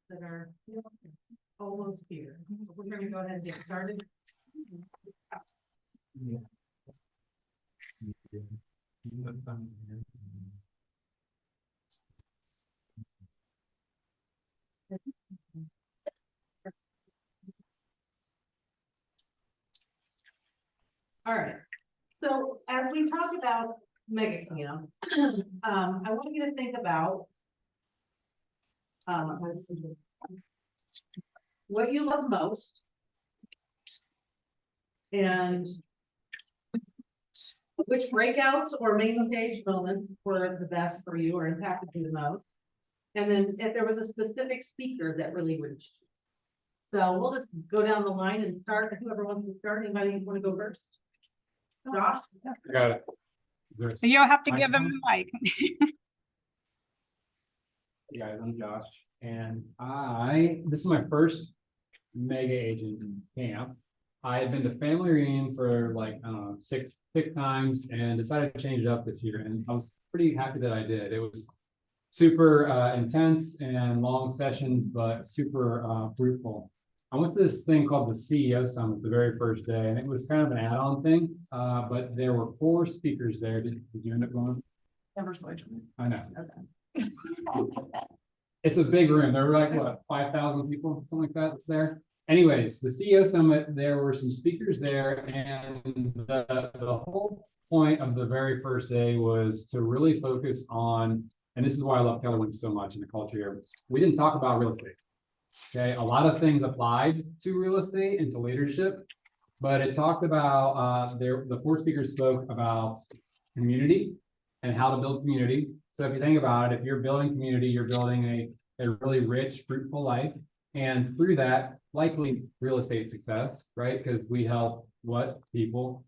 that are almost here. We're going to go ahead and get started. All right. So as we talk about mega camp, I want you to think about what you love most and which breakouts or main stage moments were the best for you or impacted you the most. And then if there was a specific speaker that really reached you. So we'll just go down the line and start. Whoever wants to start, anybody want to go first? Josh? I got it. You'll have to give him the mic. Yeah, I'm Josh, and this is my first mega agent camp. I had been to family reunion for like, I don't know, six times and decided to change it up this year. And I was pretty happy that I did. It was super intense and long sessions, but super fruitful. I went to this thing called the CEO Summit the very first day, and it was kind of an add-on thing. But there were 4 speakers there. Did you end up going? Never switched. I know. Okay. It's a big room. There were like, what, 5,000 people, something like that there. Anyways, the CEO Summit, there were some speakers there, and the whole point of the very first day was to really focus on, and this is why I love Keller Williams so much in the culture here. We didn't talk about real estate. Okay, a lot of things applied to real estate and to leadership, but it talked about the 4 speakers spoke about community and how to build community. So if you think about it, if you're building community, you're building a really rich, fruitful life. And through that, likely real estate success, right? Because we help what people.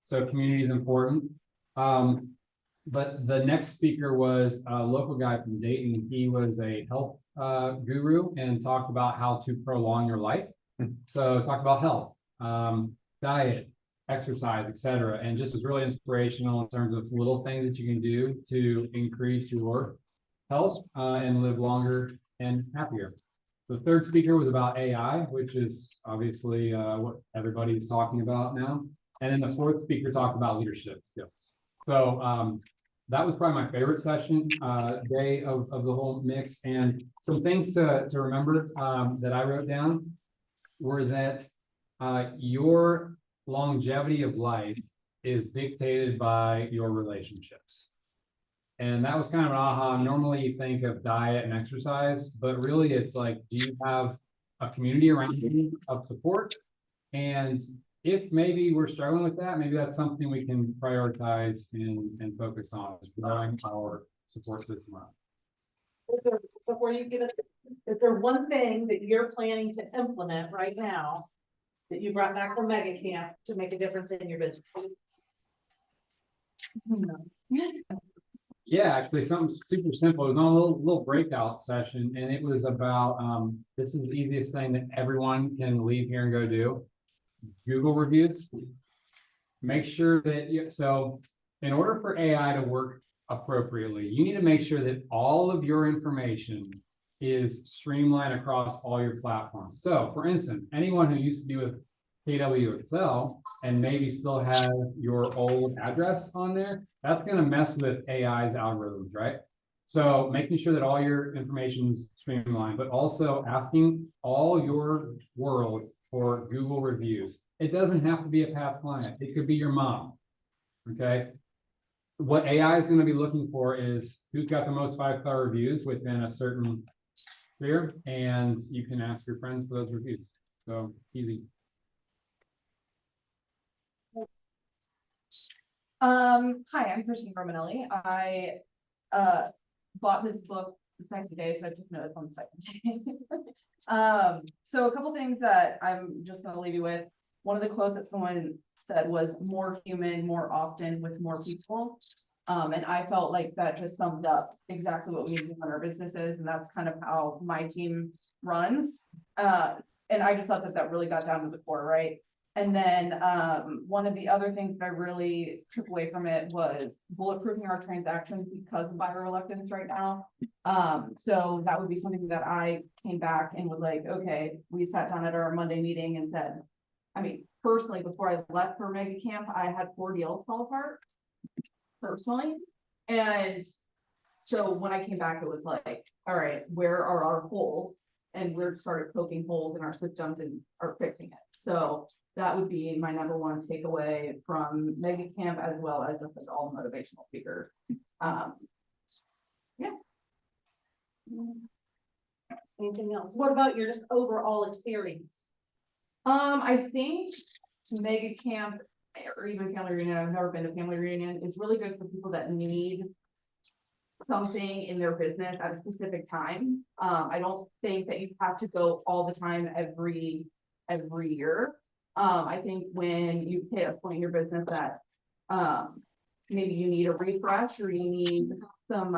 So community is important. But the next speaker was a local guy from Dayton. He was a health guru and talked about how to prolong your life. So talk about health, diet, exercise, etc. And just was really inspirational in terms of little things that you can do to increase your health and live longer and happier. The third speaker was about AI, which is obviously what everybody's talking about now. And then the 4th speaker talked about leadership skills. So that was probably my favorite session day of the whole mix. And some things to remember that I wrote down were that your longevity of life is dictated by your relationships. And that was kind of an aha. Normally you think of diet and exercise, but really it's like, do you have a community around you of support? And if maybe we're struggling with that, maybe that's something we can prioritize and focus on, is growing our support system up. Before you give it, is there one thing that you're planning to implement right now that you brought back from mega camp to make a difference in your business? Yeah, actually something super simple. It was on a little breakout session, and it was about this is the easiest thing that everyone can leave here and go do. Google reviews. Make sure that so in order for AI to work appropriately, you need to make sure that all of your information is streamlined across all your platforms. So for instance, anyone who used to be with KW Excel and maybe still have your old address on there, that's going to mess with AI's algorithms, right? So making sure that all your information is streamlined, but also asking all your world for Google reviews. It doesn't have to be a past client. It could be your mom, okay? What AI is going to be looking for is who's got the most 5-star reviews within a certain sphere, and you can ask your friends for those reviews. So easy. Hi, I'm Kristen Romanelli. I bought this book the second day, so I took notes on the second day. So a couple things that I'm just going to leave you with. One of the quotes that someone said was more human, more often with more people. And I felt like that just summed up exactly what we need to run our businesses, and that's kind of how my team runs. And I just thought that that really got down to the core, right? And then one of the other things that I really took away from it was bulletproofing our transactions because of buyer reluctance right now. So that would be something that I came back and was like, okay, we sat down at our Monday meeting and said. I mean, personally, before I left for Mega Camp, I had 4 deals fall apart. Personally, and so when I came back, it was like, all right, where are our holes? And we're started poking holes in our systems and are fixing it. So that would be my #1 takeaway from Mega Camp, as well as just all the motivational speakers. Yeah. Anything else? What about your just overall experience? I think Mega Camp or even family reunion, I've never been to family reunion, is really good for people that need something in their business at a specific time. I don't think that you have to go all the time every year. I think when you hit a point in your business that maybe you need a refresh or you need some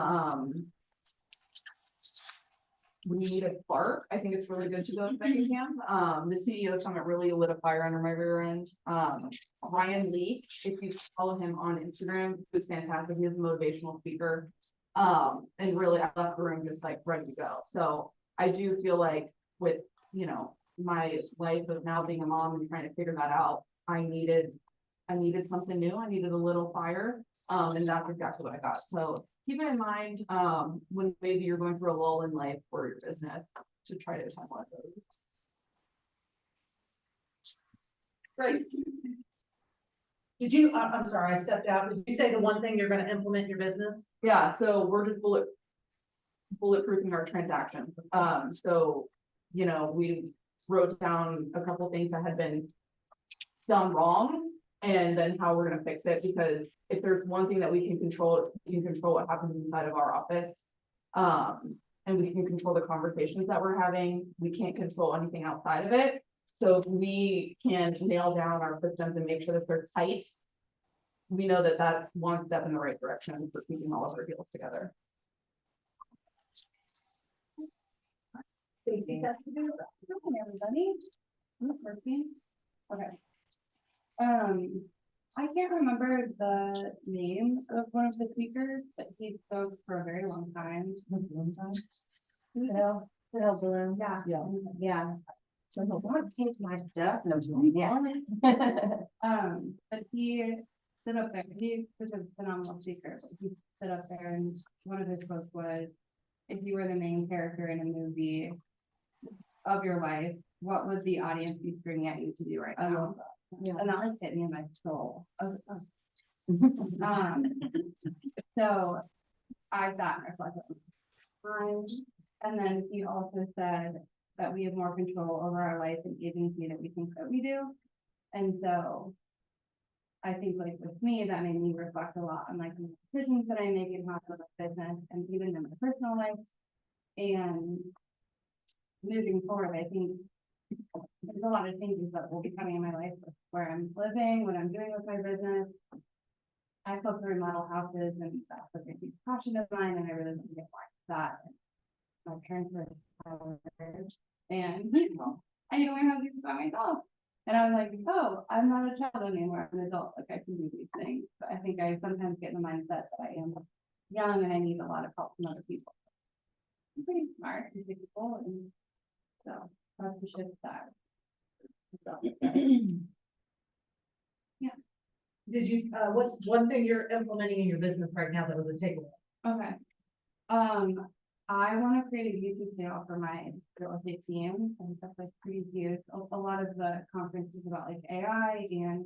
when you need a spark, I think it's really good to go to Mega Camp. The CEO Summit really lit a fire under my rear end. Ryan Leak, if you follow him on Instagram, was fantastic. He was a motivational speaker. And really I left the room just like ready to go. So I do feel like with, you know, my life of now being a mom and trying to figure that out, I needed something new. I needed a little fire. And that's exactly what I got. So keep it in mind, when maybe you're going through a lull in life for your business, to try to attend one of those. Great. Did you, I'm sorry, I stepped out. Did you say the one thing you're gonna implement in your business? Yeah, so we're just bulletproofing our transactions. So, you know, we wrote down a couple things that had been done wrong, and then how we're gonna fix it, because if there's one thing that we can control what happens inside of our office. And we can control the conversations that we're having. We can't control anything outside of it. So if we can nail down our systems and make sure that they're tight, we know that that's one step in the right direction for keeping all of our deals together. Everybody. I'm working. Okay. I can't remember the name of one of the speakers, but he spoke for a very long time. Phil Bloom. Yeah. Yeah. So I want to change my stuff. No, yeah. But he stood up there, he was a phenomenal speaker, but he stood up there and one of his quotes was, if you were the main character in a movie of your life, what would the audience be screaming at you to do right now? Yeah. And that like hit me in my soul. So I sat and reflected. And then he also said that we have more control over our life and agency that we think that we do. And so I think like with me, that made me reflect a lot on like the decisions that I make in hospital business and even in my personal life. And moving forward, I think there's a lot of changes that will be coming in my life with where I'm living, what I'm doing with my business. I love to remodel houses, and that's like a huge passion of mine, and I really want to get more into that. My parents are retired, and you know, I need to learn how to do this by myself. And I was like, oh, I'm not a child anymore, I'm an adult, like I can do these things. But I think I sometimes get in the mindset that I am young and I need a lot of help from other people. I'm pretty smart and capable, and so that's the shift that. Yeah. Did you, what's one thing you're implementing in your business right now that was a takeaway? Okay. I want to create a YouTube channel for my real estate team, and that's like pretty huge. A lot of the conferences about like AI and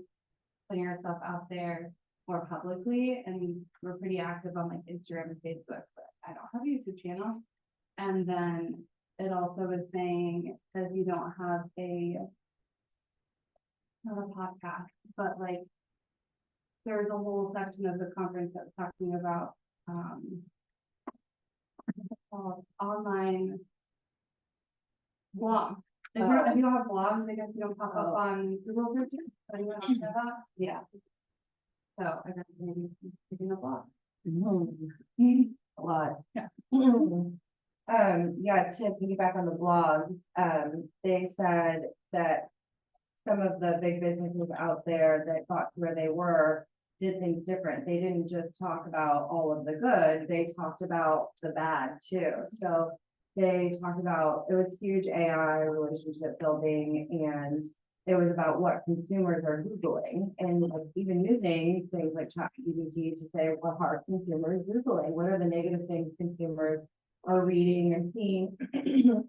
putting our stuff out there more publicly, and we're pretty active on like Instagram and Facebook, but I don't have a YouTube channel. And then it also was saying that you don't have not a podcast, but like there's a whole section of the conference that's talking about online blog. If you don't have blogs, I guess you don't pop up on Google searches. So you want to do that? Yeah. So I guess maybe picking a blog. A lot. Yeah. Yeah, to piggyback on the blogs, they said that some of the big businesses out there that got to where they were did things different. They didn't just talk about all of the good, they talked about the bad too. So they talked about, it was huge AI relationship building, and it was about what consumers are Googling, and like even using things like ChatGPT to say, what are consumers Googling? What are the negative things consumers are reading and seeing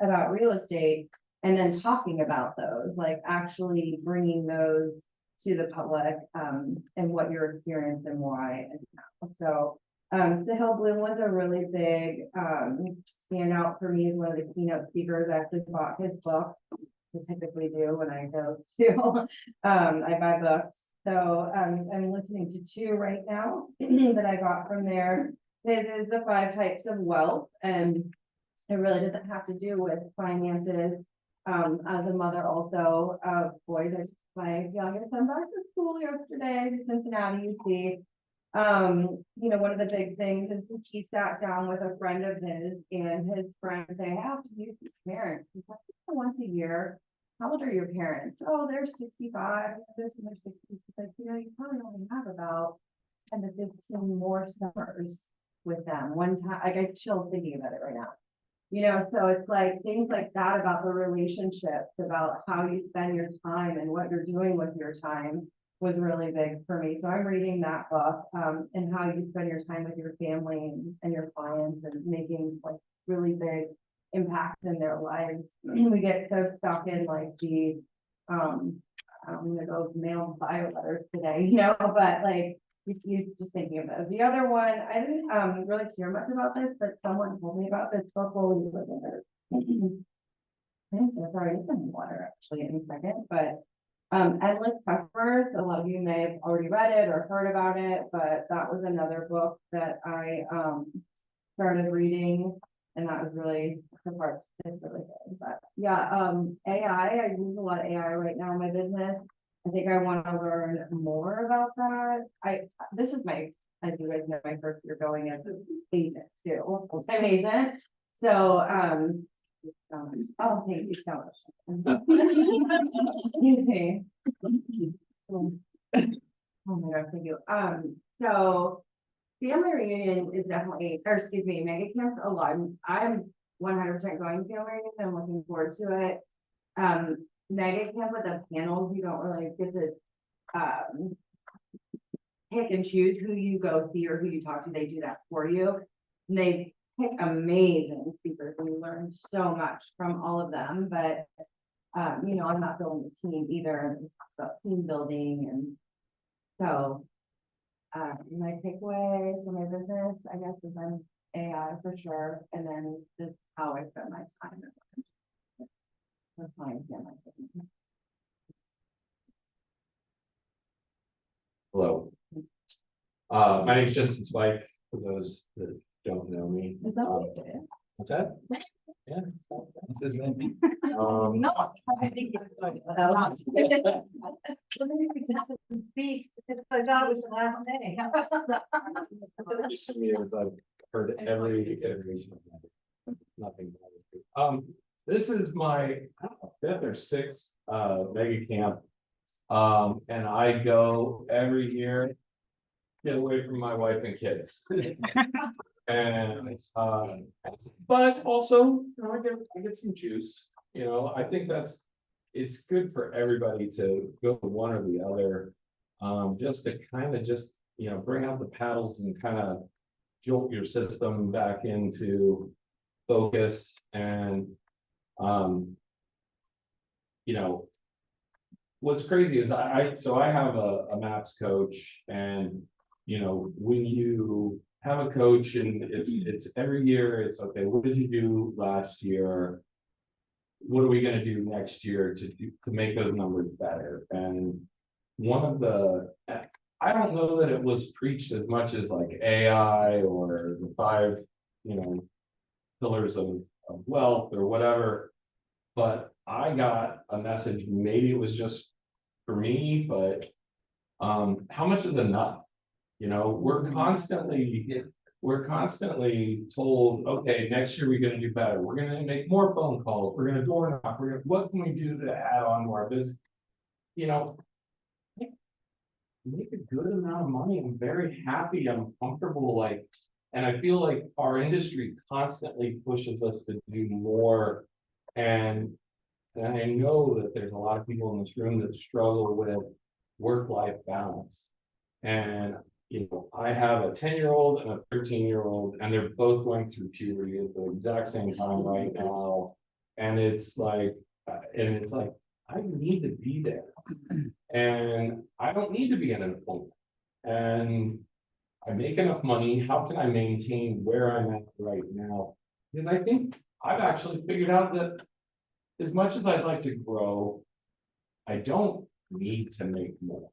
about real estate? And then talking about those, like actually bringing those to the public, and what your experience and why. And how. So, Sahil Bloom was a really big, standout for me as one of the keynote speakers. I actually bought his book. I typically do when I go to, I buy books. So, I'm listening to 2 right now that I got from there. This is the 5 types of wealth, and it really doesn't have to do with finances. As a mother also of boys, my youngest son back to school yesterday to Cincinnati, UC. You know, one of the big things is he sat down with a friend of his, and his friend said, I have to use your parents. He's like, once a year. How old are your parents? Oh, they're 65, they're in their 60s. He's like, you know, you probably only have about 10 to 15 more summers with them. One time, I get chills thinking about it right now. You know, so it's like things like that about the relationships, about how you spend your time and what you're doing with your time was really big for me. So I'm reading that book, and how you spend your time with your family and your clients, and making like really big impacts in their lives. We get so stuck in like the, I'm gonna go mail bio letters today, you know, but like, you just thinking of those. The other one, I didn't really hear much about this, but someone told me about this book while we were there. I'm so sorry, it's in water actually in a second, but Endless Customers, a lot of you may have already read it or heard about it, but that was another book that I started reading, and that was really the part that's really good. But yeah, AI, I use a lot of AI right now in my business. I think I want to learn more about that. This is my, as you guys know, my first year going as an agent too, full-time agent. So, oh, thank you so much. Excuse me. Oh my God, thank you. So family reunion is definitely, or excuse me, mega camps a lot. I'm 100% going to family reunion. I'm looking forward to it. Mega camp with the panels, you don't really get to pick and choose who you go see or who you talk to. They do that for you. And they pick amazing speakers, and you learn so much from all of them. But you know, I'm not building a team either. It's about team building, and so my takeaway for my business, I guess, is I'm AI for sure, and then just how I spend my time. That's my family. Hello. My name is Jensen Spike, for those that don't know me. Is that what you did? What's that? Yeah, that's his name. No, I think it's going Speak, it's the job with the last name. Just to me, as I've heard every iteration of that. Nothing. This is my 5th or 6th mega camp. And I go every year, get away from my wife and kids. And but also, you know, I get some juice, you know. I think it's good for everybody to go one or the other, just to kind of you know, bring out the paddles and kind of jolt your system back into focus. And you know, what's crazy is I have a MAPS coach, and you know, when you have a coach and it's every year, it's okay, what did you do last year? What are we going to do next year to make those numbers better? And one of the, I don't know that it was preached as much as like AI or the 5, you know, pillars of wealth or whatever, but I got a message, maybe it was just for me, but how much is enough? You know, we're constantly told, okay, next year we're going to do better. We're going to make more phone calls. We're going to door knock. What can we do to add on to our business? You know, make a good amount of money. I'm very happy. I'm comfortable, like, and I feel like our industry constantly pushes us to do more. And I know that there's a lot of people in this room that struggle with work-life balance. And, you know, I have a 10-year-old and a 13-year-old, and they're both going through puberty at the exact same time right now. And it's like, I need to be there. And I don't need to be in an appointment. And I make enough money. How can I maintain where I'm at right now? Because I think I've actually figured out that as much as I'd like to grow, I don't need to make more.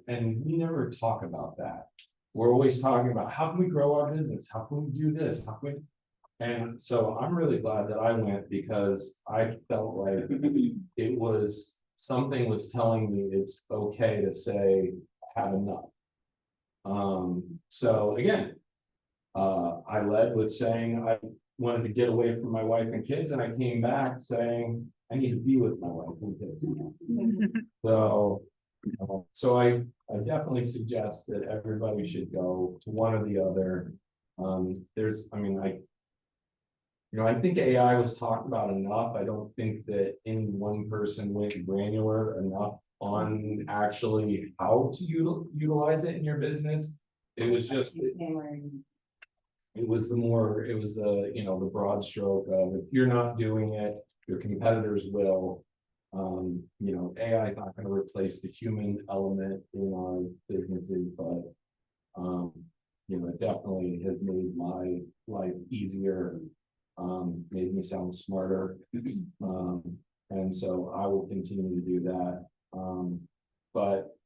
And we never talk about that. We're always talking about how can we grow our business? How can we do this? How can we? And so I'm really glad that I went, because I felt like it was, something was telling me it's okay to say, I have enough. So again, I led with saying I wanted to get away from my wife and kids, and I came back saying I need to be with my wife and kids. So, so I definitely suggest that everybody should go to one or the other. I think AI was talked about enough. I don't think that any one person went granular enough on actually how to utilize it in your business. It was just, it was the broad stroke of, if you're not doing it, your competitors will. AI is not going to replace the human element in our businesses, but it definitely has made my life easier, made me sound smarter. And so I will continue to do that. But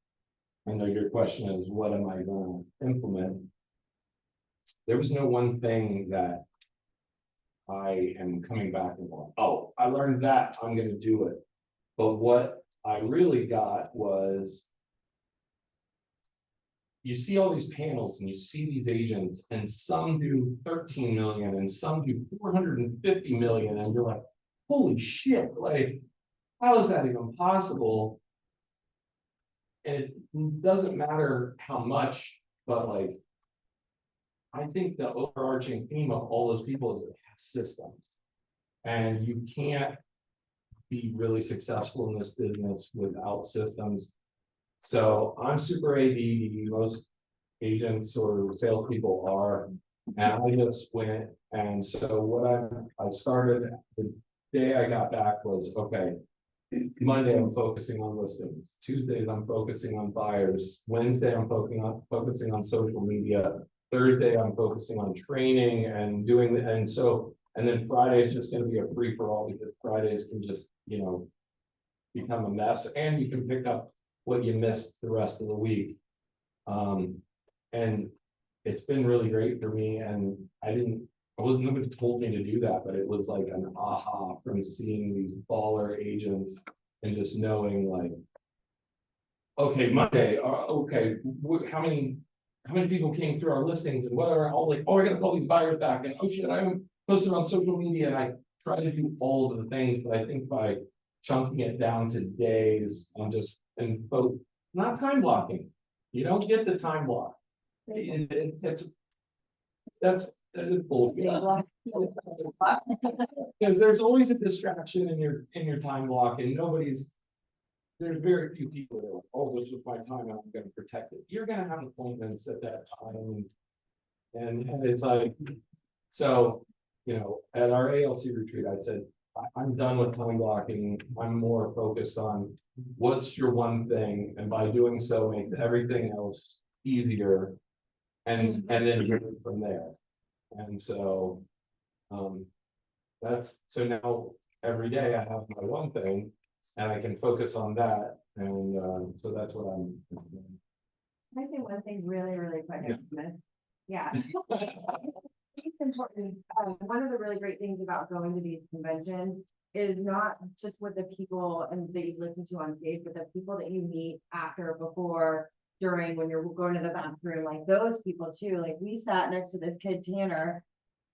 I know your question is, what am I going to implement? There was no one thing that I am coming back and going, oh, I learned that, I'm going to do it. But what I really got was, you see all these panels and you see these agents, and some do 13 million and some do 450 million. And you're like, holy shit, like, how is that even possible? And it doesn't matter how much, but like, I think the overarching theme of all those people is it has systems. And you can't be really successful in this business without systems. So I'm super ADD, most agents or salespeople are, and I just went. And so what I started the day I got back was, okay, Monday I'm focusing on listings, Tuesdays I'm focusing on buyers, Wednesday I'm focusing on social media, Thursday I'm focusing on training and doing the, and then Friday is just going to be a free for all, because Fridays can just, become a mess, and you can pick up what you missed the rest of the week. And it's been really great for me, and nobody told me to do that, but it was like an aha from seeing these baller agents and just knowing, like, okay, Monday, okay, how many people came through our listings, and what are all, like, oh, I gotta call these buyers back, and oh shit, I haven't posted on social media, and I try to do all of the things, but I think by chunking it down to days and both, not time blocking. You don't get the time block. That is bullshit. Because there's always a distraction in your time block, and there's very few people that are like, oh, this is my time, I'm gonna protect it. You're gonna have appointments at that time. And it's like, so, at our ALC retreat, I said, I'm done with time blocking. I'm more focused on what's your one thing, and by doing so makes everything else easier, and then move from there. And so so now every day I have my one thing, and I can focus on that, and so that's what I'm doing. Can I say one thing really, really quick? Yeah. Yeah. It's important. One of the really great things about going to these conventions is not just with the people and that you listen to on stage, but the people that you meet after, before, during, when you're going to the bathroom, like those people too. Like, we sat next to this kid, Tanner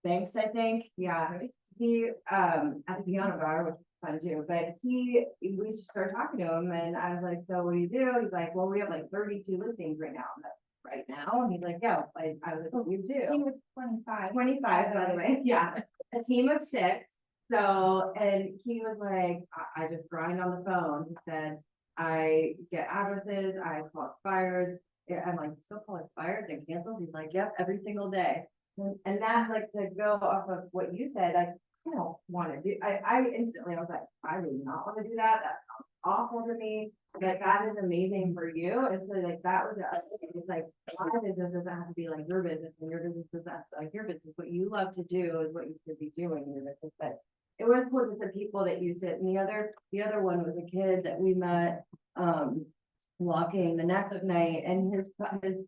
Banks, I think. Yeah. he, at the piano bar, which is fun too, but we started talking to him and I was like, so what do you do? He's like, well, we have like 32 listings right now. I'm like, right now? And he's like, yeah, I was like, what do you He do? was 25. 25, by the way, yeah, a team of 6. So, and he was like, I just grind on the phone. He said, I get addresses, I call expires. I'm like, you still call expires and cancels? He's like, yep, every single day. And that, like, to go off of what you said, I don't want to do, I instantly, I was like, I do not want to do that. That sounds awful to me. Like, that is amazing for you. And so like, that was, it's like, my business doesn't have to be like your business and your business doesn't have to be like your business. What you love to do is what you should be doing in your business. But it was cool with the people that use it. And the other one was a kid that we met, walking the next night, and his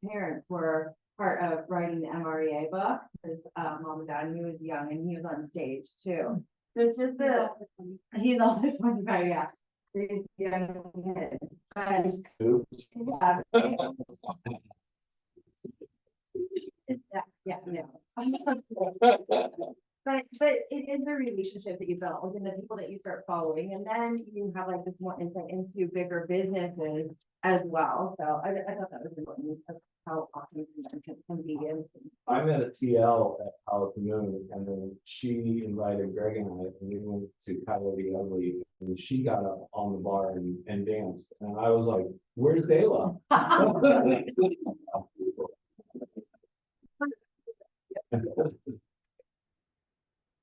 parents were part of writing the MREA book, his mom and dad, and he was young and he was on stage too. So it's just he's also 25, yeah. He's a young kid. But, yeah. Yeah, no. But it is a relationship that you build within the people that you start following, and then you have like this more insight into bigger businesses as well. So I thought that was important, of how awesome convention can be. I met a TL at Palo Moon, and then she invited Greg and I, and we went to Coyote Ugly, and she got up on the bar and danced, and I was like, where's Dayla?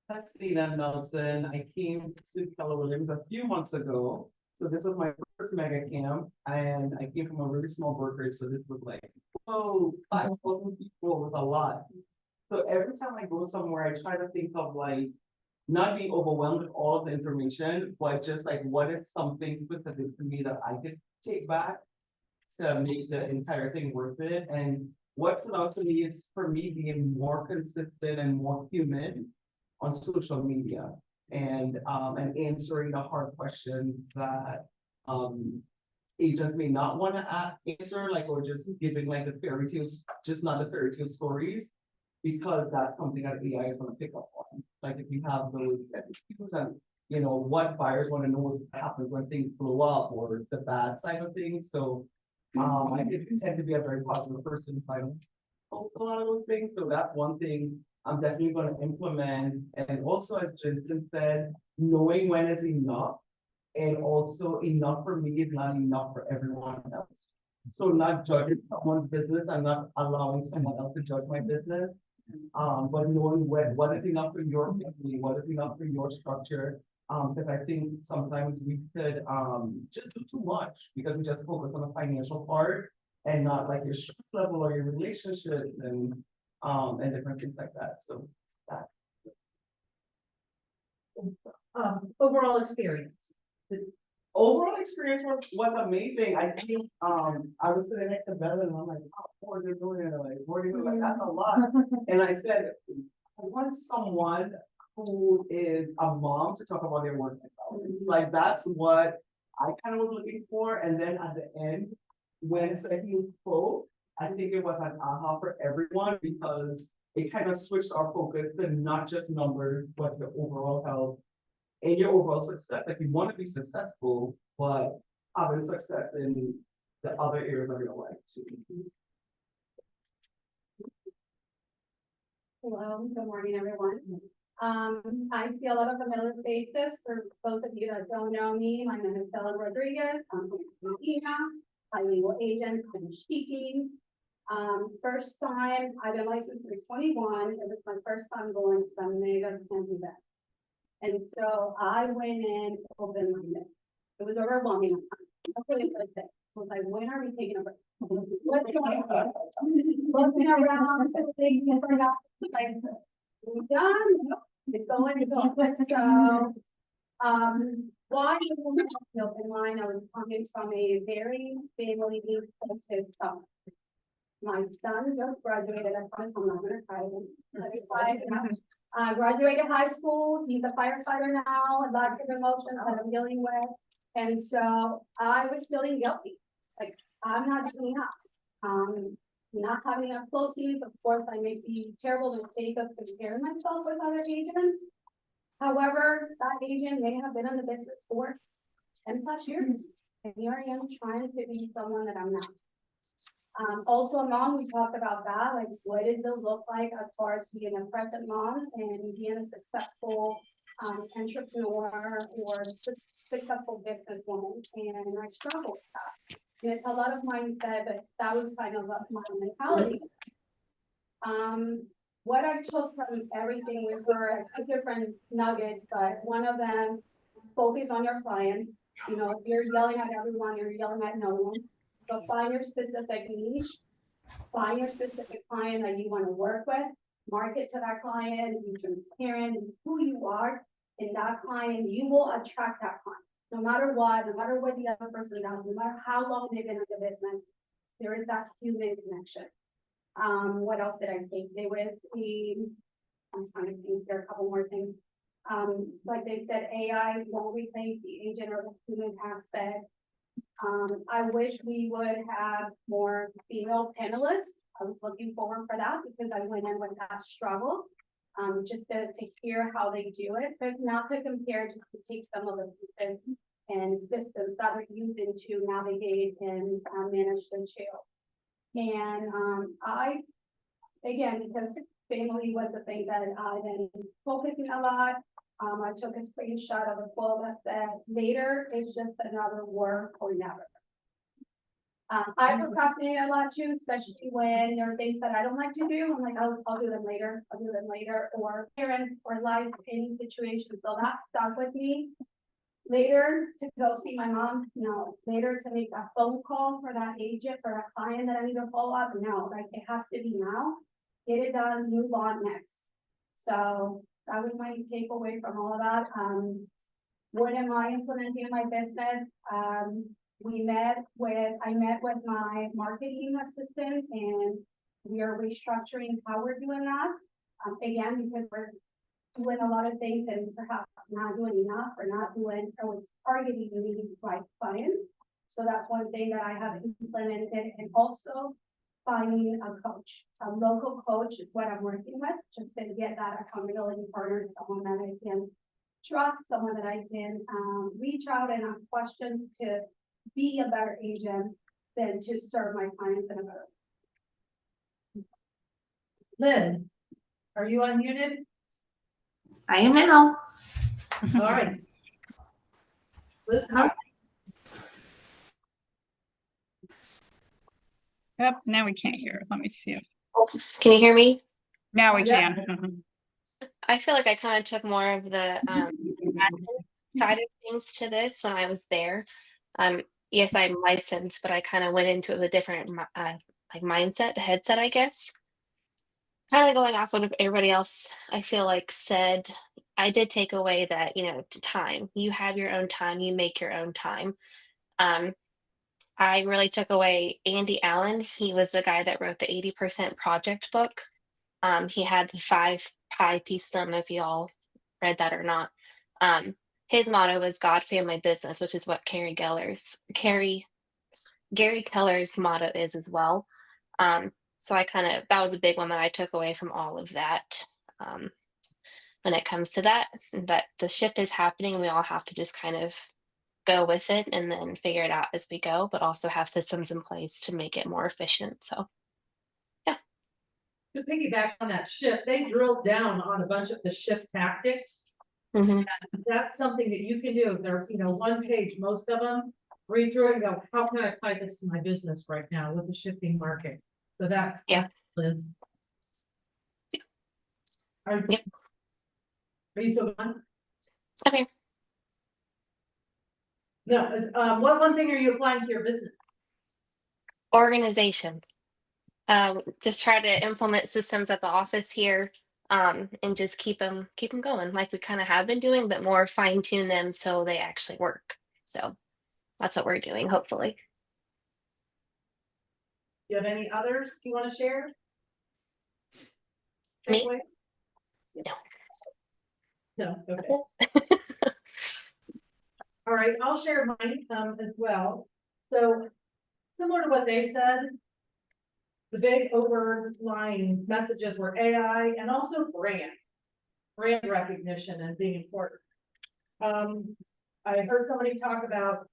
Christina Nelson. I came to Keller Williams a few months ago. So this was my first mega camp, and I came from a really small brokerage. So this was like, 5,000 people was a lot. So every time I go somewhere, I try to think of like, not being overwhelmed with all of the information, but just like, what is something specific to me that I could take back to make the entire thing worth it? And what stood out to me is, for me, being more consistent and more human on social media, and answering the hard questions that agents may not want to answer, like, or just giving like the fairy tales, just not the fairy tale stories, because that's something that AI is going to pick up on. Like, if you have those FAQs and, you know, what buyers want to know what happens when things blow up, or the bad side of things. So I did tend to be a very positive person, so I don't post a lot of those things. So that's one thing I'm definitely going to implement. And also, as Jensen said, knowing when is enough, and also enough for me is not enough for everyone else. So not judging someone's business, I'm not allowing someone else to judge my business. But knowing what is enough for your family, what is enough for your structure. Because I think sometimes we could just do too much, because we just focus on the financial part and not like your stress level or your relationships and different things like that. So that. Overall experience. The overall experience was amazing. I think I was sitting next to Bella and I'm like, oh, what are you doing? And I'm like, what are you doing? Like, that's a lot. And I said, I want someone who is a mom to talk about their work-life balance. Like, that's what I kind of was looking for. And then at the end, when Sergio spoke, I think it was an aha for everyone, because it kind of switched our focus to not just numbers, but the overall health and your overall success. Like, you want to be successful, but having success in the other areas of your life too. Hello, good morning, everyone. I see a lot of familiar faces. For those of you that don't know me, my name is Stella Rodriguez. I'm from Argentina, a legal agent, I'm speaking. First time, I've been licensed since 21. It was my first time going to the mega camp event. And so I went in open-minded. It was overwhelming. That's really good thing. I was like, when are we taking a break? What's going on? Looking around, things are not like, we done? Nope. It's going to go. So, why is the open line? I was coming from a very family focused topic. My son just graduated. I'm not gonna cry. Graduated high school. He's a firefighter now. Lots of emotions that I'm dealing with, and so I was feeling guilty. Like, I'm not doing enough. Not having enough closings. Of course, I made the terrible mistake of comparing myself with other agents. However, that agent may have been in the business for 10+ years. And here I am trying to be someone that I'm not. Also mom, we talked about that, like what does it look like as far as being a present mom and being a successful entrepreneur or successful businesswoman, and I struggle with that. And it's a lot of mindset, but that was kind of my mentality. What I took from everything with her, I took different nuggets, but one of them, focus on your client. You know, if you're yelling at everyone, you're yelling at no one. So find your specific niche, find your specific client that you want to work with, market to that client, be transparent, be who you are in that client, you will attract that client. No matter what the other person does, no matter how long they've been in the business, there is that human connection. What else did I take? There was I'm trying to think, there are a couple more things. Like they said, AI won't replace the agent or the human aspect. I wish we would have more female panelists. I was looking forward for that because I went in with that struggle. Just to hear how they do it, but not to compare, just to take some of the pieces and systems that we're using to navigate and manage the two. And again, because family was a thing that I've been focusing a lot. I took a screenshot of a quote that said, later is just another word or never. I procrastinate a lot too, especially when there are things that I don't like to do. I'm like, I'll do them later, or parents or life, any situation. So that stuck with me. Later to go see my mom, no. Later to make a phone call for that agent, for a client that I need to follow up, no. Like it has to be now. Get it done, move on next. So that was my takeaway from all of that. What am I implementing in my business? I met with my marketing assistant and we are restructuring how we're doing that. Again, because we're doing a lot of things and perhaps not doing enough or not doing, or targeting the right clients. So that's one thing that I have implemented, and also finding a coach, a local coach is what I'm working with, just to get that accountability partner, someone that I can trust, someone that I can reach out and ask questions to be a better agent than to serve my clients in a better way. Liz, are you unmuted? I am now. All right. Liz, Yep, now we can't hear. Let me see. Can you hear me? Now we Yeah. can. I feel like I kind of took more of the admin side of things to this when I was there. Yes, I'm licensed, but I kind of went into it with a different like mindset, headset, I guess. Kind of going off what everybody else I feel like said. I did take away that, time. You have your own time, you make your own time. I really took away Andy Allen. He was the guy that wrote the 80% project book. He had the 5 pie piece. I don't know if you all read that or not. His motto was God, family, business, which is what Gary Keller's motto is as well. So that was a big one that I took away from all of that. When it comes to that the shift is happening and we all have to just kind of go with it and then figure it out as we go, but also have systems in place to make it more efficient. So to piggyback on that shift, they drilled down on a bunch of the shift tactics. mhm. That's something that you can do. There's, one page, most of them, read through it and go, how can I apply this to my business right now with the shifting market? So that's. Yeah. Liz. Are Yep. Are you still on? Okay. No, what one thing are you applying to your business? Organization. Just try to implement systems at the office here, and just keep them going like we kind of have been doing, but more fine tune them so they actually work. So that's what we're doing, hopefully. Do you have any others you want to share? Me? Takeaway? No. No, okay. All right, I'll share mine as well. So similar to what they said, the big overlying messages were AI and also brand. brand recognition and being important. I heard somebody talk about,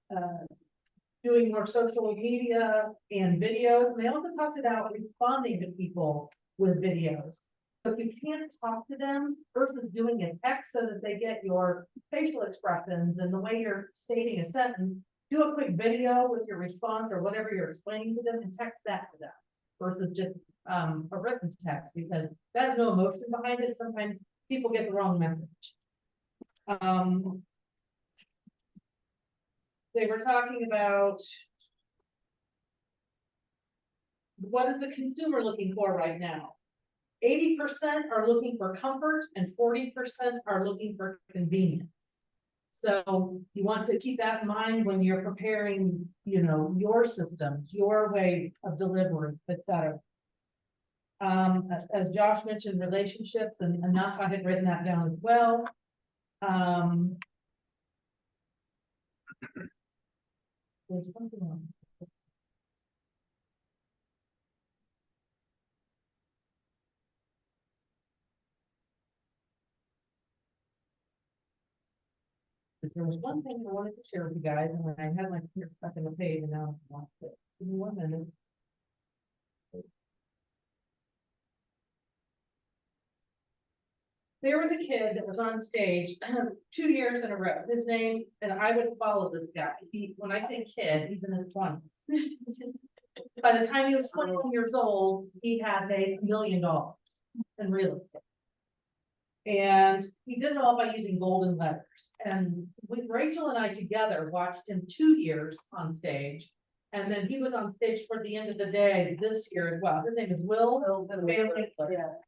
doing more social media and videos, and they also talked about responding to people with videos. So if you can't talk to them versus doing a text so that they get your facial expressions and the way you're stating a sentence, do a quick video with your response or whatever you're explaining to them and text that to them versus just a written text, because there's no emotion behind it. Sometimes people get the wrong message. They were talking about what is the consumer looking for right now? 80% are looking for comfort and 40% are looking for convenience. So you want to keep that in mind when you're preparing, you know, your systems, your way of delivery, etc. As Josh mentioned, relationships, and Nafa had written that down as well. There's something else. There was one thing I wanted to share with you guys, and when I had my finger stuck in the page, and now I lost it. Give me 1 minute. There was a kid that was on stage 2 years in a row. His name, and I would follow this guy. When I say kid, he's in his 20s. By the time he was 21 years old, he had made $1 million in real estate. And he did it all by using golden letters. And with Rachel and I together watched him 2 years on stage. And then he was on stage for the end of the day this year as well. His name is Will Van Winkler.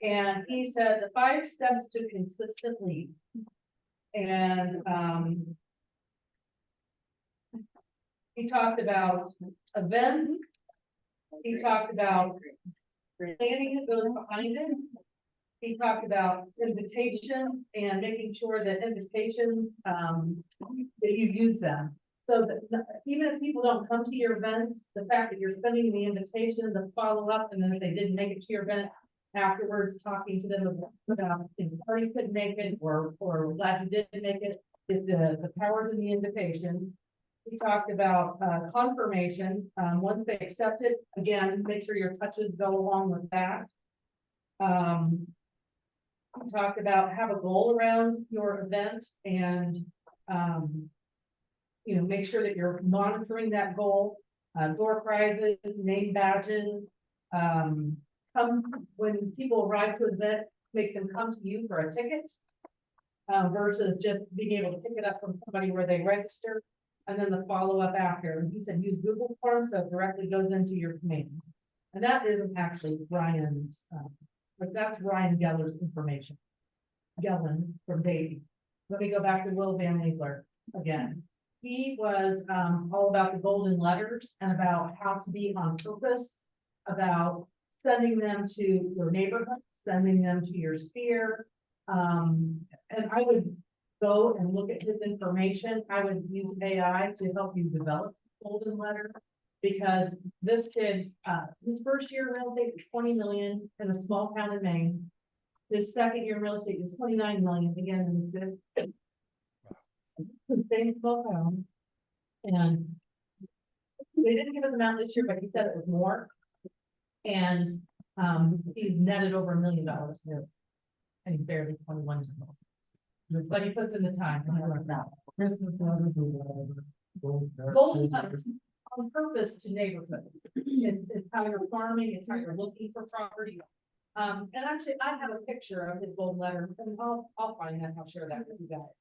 And he said the 5 steps to consistent lead. And he talked about events. He talked about planning that goes behind it. He talked about invitations and making sure that invitations, that you use them. So that even if people don't come to your events, the fact that you're sending the invitation, the follow-up, and then if they didn't make it to your event, afterwards talking to them about if the party couldn't make it, or glad you didn't make it, if the powers in the invitation. We talked about confirmation. Once they accept it, again, make sure your touches go along with that. We talked about have a goal around your event and you know, make sure that you're monitoring that goal. Door prizes, name badges. Come when people arrive to an event, make them come to you for a ticket. Versus just being able to pick it up from somebody where they register, and then the follow-up after. And he said use Google Forms, so it directly goes into your command. And that isn't actually Ryan's, but that's Ryan Geller's information. Gellen from Davie. Let me go back to Will Van Winkler again. He was all about the golden letters and about how to be on purpose, about sending them to your neighborhood, sending them to your sphere. And I would go and look at his information. I would use AI to help you develop golden letter, because this kid, his first year in real estate was 20 million in a small town in Maine. His second year in real estate was 29 million, again, in the same small town. And they didn't give us an amount this year, but he said it was more. And he's netted over $1 million here. And he's barely 21 years old. But he puts in the time. Christmas letters or whatever. Golden letters on purpose to neighborhood. It's how you're farming, it's how you're looking for property. And actually, I have a picture of his golden letter, and I'll find that, I'll share that with you guys.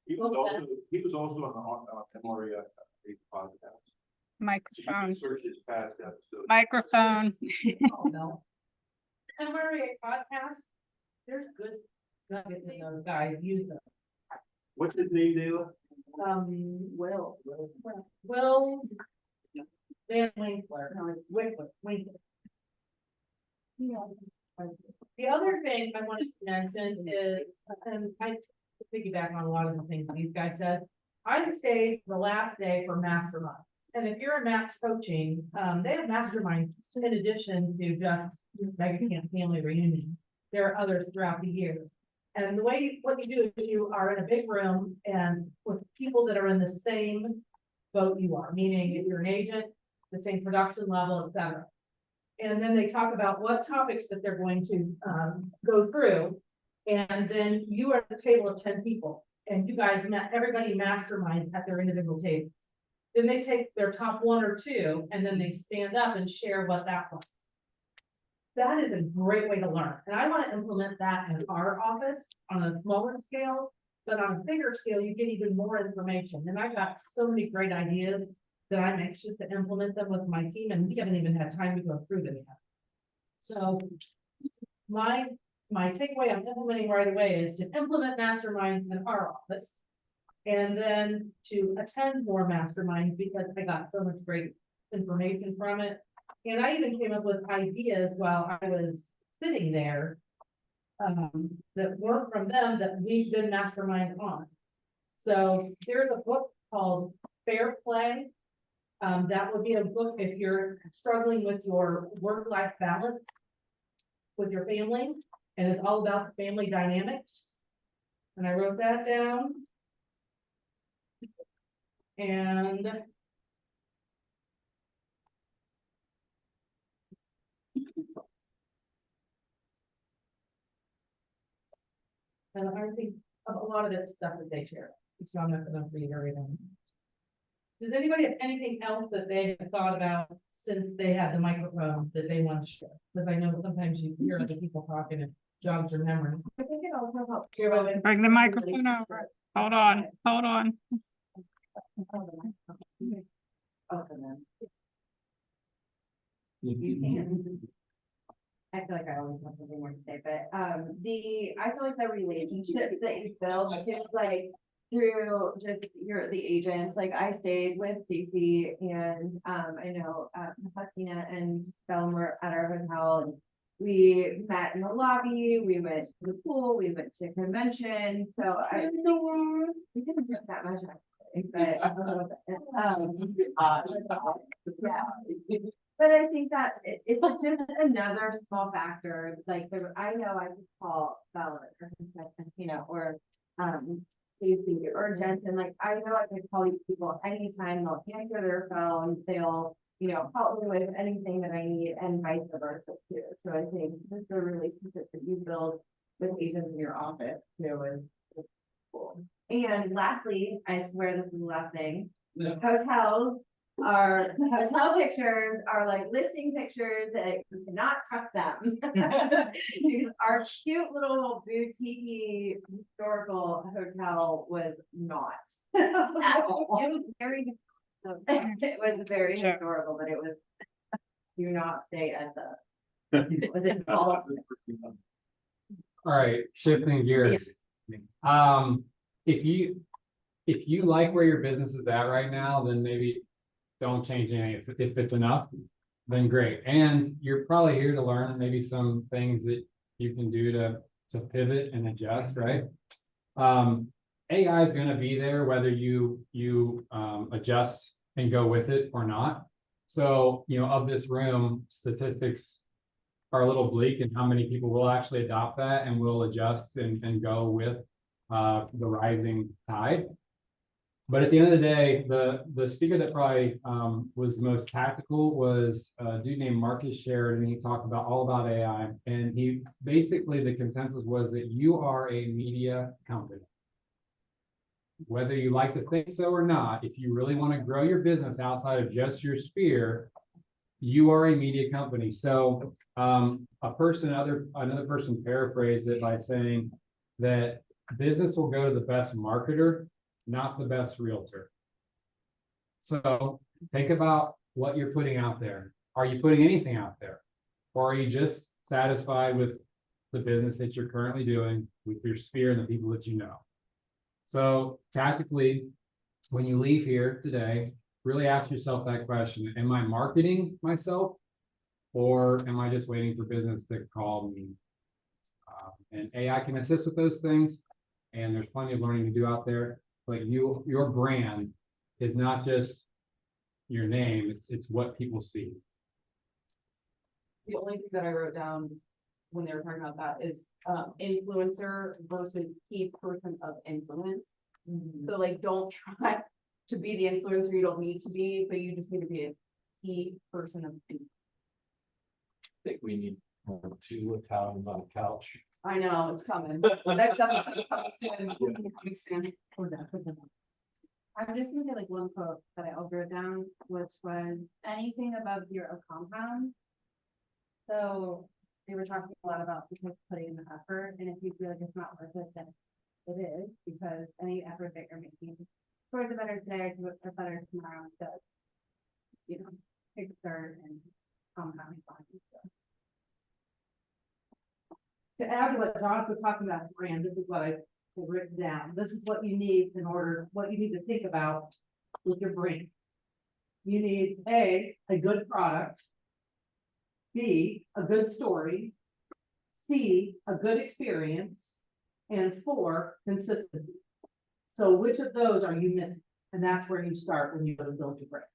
He was also on the Memoria podcast. Microphone, Search his past episodes. microphone. Oh, no. Memoria podcast, there's good nuggets in those guys, use them. What's his name, Dale? Will Van Winkler, no, it's Winkler. The other thing I wanted to mention is, and I piggyback on a lot of the things these guys said, I would say the last day for masterminds. and if you're in Max Coaching, they have masterminds in addition to just Mega Camp Family Reunion. There are others throughout the year. And the way, what you do is you are in a big room and with people that are in the same boat you are, meaning if you're an agent, the same production level, et cetera. And then they talk about what topics that they're going to go through. And then you are at the table of 10 people and you guys met, everybody masterminds at their individual table. Then they take their top 1 or 2 and then they stand up and share what that was. That is a great way to learn. And I want to implement that in our office on a smaller scale, but on a bigger scale, you get even more information. And I've got so many great ideas that I'm anxious to implement them with my team, and we haven't even had time to go through them yet. So my takeaway I'm implementing right away is to implement masterminds in our office. And then to attend more masterminds because I got so much great information from it. And I even came up with ideas while I was sitting there that weren't from them that we've been mastermind on. So there's a book called Fair Play. That would be a book if you're struggling with your work-life balance with your family, and it's all about family dynamics. And I wrote that down. And I think a lot of that stuff that they share, so I'm not gonna read everything. Does anybody have anything else that they have thought about since they had the microphone that they want to share? Because I know sometimes you hear other people talking and jogs your memory. I think it also helps. Bring the microphone over. Hold on, hold on. I feel like I always have something more to say, but, I feel like the relationships that you build, seems like through just the agents, like I stayed with Stacy and, I know, Hasina and Bella were at our hotel and we met in the lobby, we went to the pool, we went to convention, so we didn't drink that much actually, but a little bit. Yeah. But I think that it's just another small factor, like I know I could call Bella or Casey or Jensen, like I know I could call these people anytime, they'll answer their phone, they'll, help me with anything that I need and vice versa too. So I think just the relationship that you build with agents in your office too is cool. And lastly, I swear this is the last thing, hotel pictures are like listing pictures that you cannot trust them. Because our cute little boutique historical hotel was not. It was very, historical, but it was, do not stay at the, was it called? All right, shifting gears. If you like where your business is at right now, then maybe don't change anything. If it's enough, then great. And you're probably here to learn maybe some things that you can do to pivot and adjust, right? AI is going to be there whether you adjust and go with it or not. So, of this room, statistics are a little bleak in how many people will actually adopt that and will adjust and go with the rising tide. But at the end of the day, the speaker that probably was the most tactical was a dude named Marcus Sheridan. He talked all about AI, and he basically, the consensus was that you are a media company. Whether you like to think so or not, if you really want to grow your business outside of just your sphere, you are a media company. So another person paraphrased it by saying that business will go to the best marketer, not the best realtor. So think about what you're putting out there. Are you putting anything out there? Or are you just satisfied with the business that you're currently doing with your sphere and the people that you know? So tactically, when you leave here today, really ask yourself that question. Am I marketing myself? Or am I just waiting for business to call me? And AI can assist with those things. And there's plenty of learning to do out there. But your brand is not just your name, it's what people see. The only thing that I wrote down when they were talking about that is, influencer versus key person of influence. So like, don't try to be the influencer you don't need to be, but you just need to be a key person of influence. I think we need 2 Italians on a couch. I know, it's coming. Next episode coming soon. Coming soon. I'm just gonna get like one quote that I all wrote down, which was anything above 0 compound. So they were talking a lot about because putting in the effort, and if you feel like it's not worth it, then it is, because any effort that you're making towards a better today, to a better tomorrow, does, you know, kickstart and compound. To add to what John was talking about, brand, this is what I written down. This is what you need in order, what you need to think about with your brand. You need A, a good product. B, a good story. C, a good experience. And 4, consistency. So which of those are you missing? And that's where you start when you go to build your brand.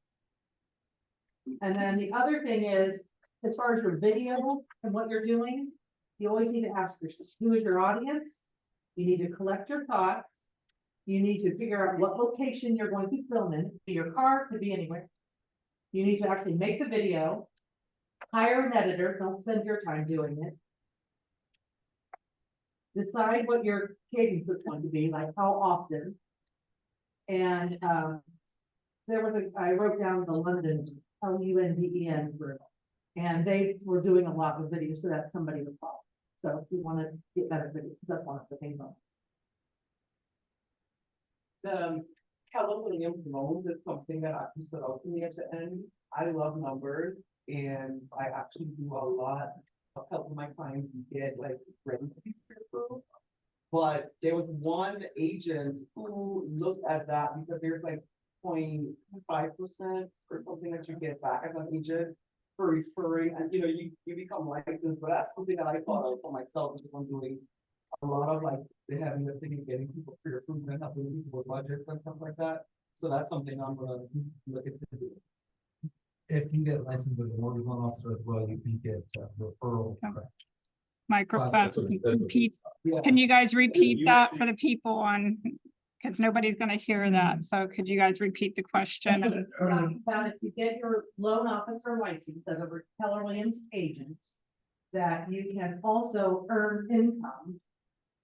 And then the other thing is, as far as your video and what you're doing, you always need to ask yourself, who is your audience? You need to collect your thoughts. You need to figure out what location you're going to film in. Could be your car, could be anywhere. You need to actually make the video. Hire an editor, don't spend your time doing it. Decide what your cadence is going to be, like how often. And there was I wrote down the London, LUNDEN group. And they were doing a lot of videos, so that's somebody to follow. So if you want to get better videos, that's one of the things on. The Keller Williams loans is something that actually stood out to me at the end. I love numbers, and I actually do a lot of helping my clients get like ready to be approved. But there was one agent who looked at that because there's like 0.5% or something that you get back as an agent for referring, and you know, you become licensed, but that's something that I thought of for myself because I'm doing a lot of like the heavy lifting and getting people pre-approved and helping people with budgets and stuff like that. So that's something I'm gonna look into doing. If you get licensed as a mortgage loan officer as well, you can get referral. Microphone, repeat, Yeah. can you guys repeat that for the people on, because nobody's gonna hear that, so could you guys repeat the question? About if you get your loan officer license as a Keller Williams agent, that you can also earn income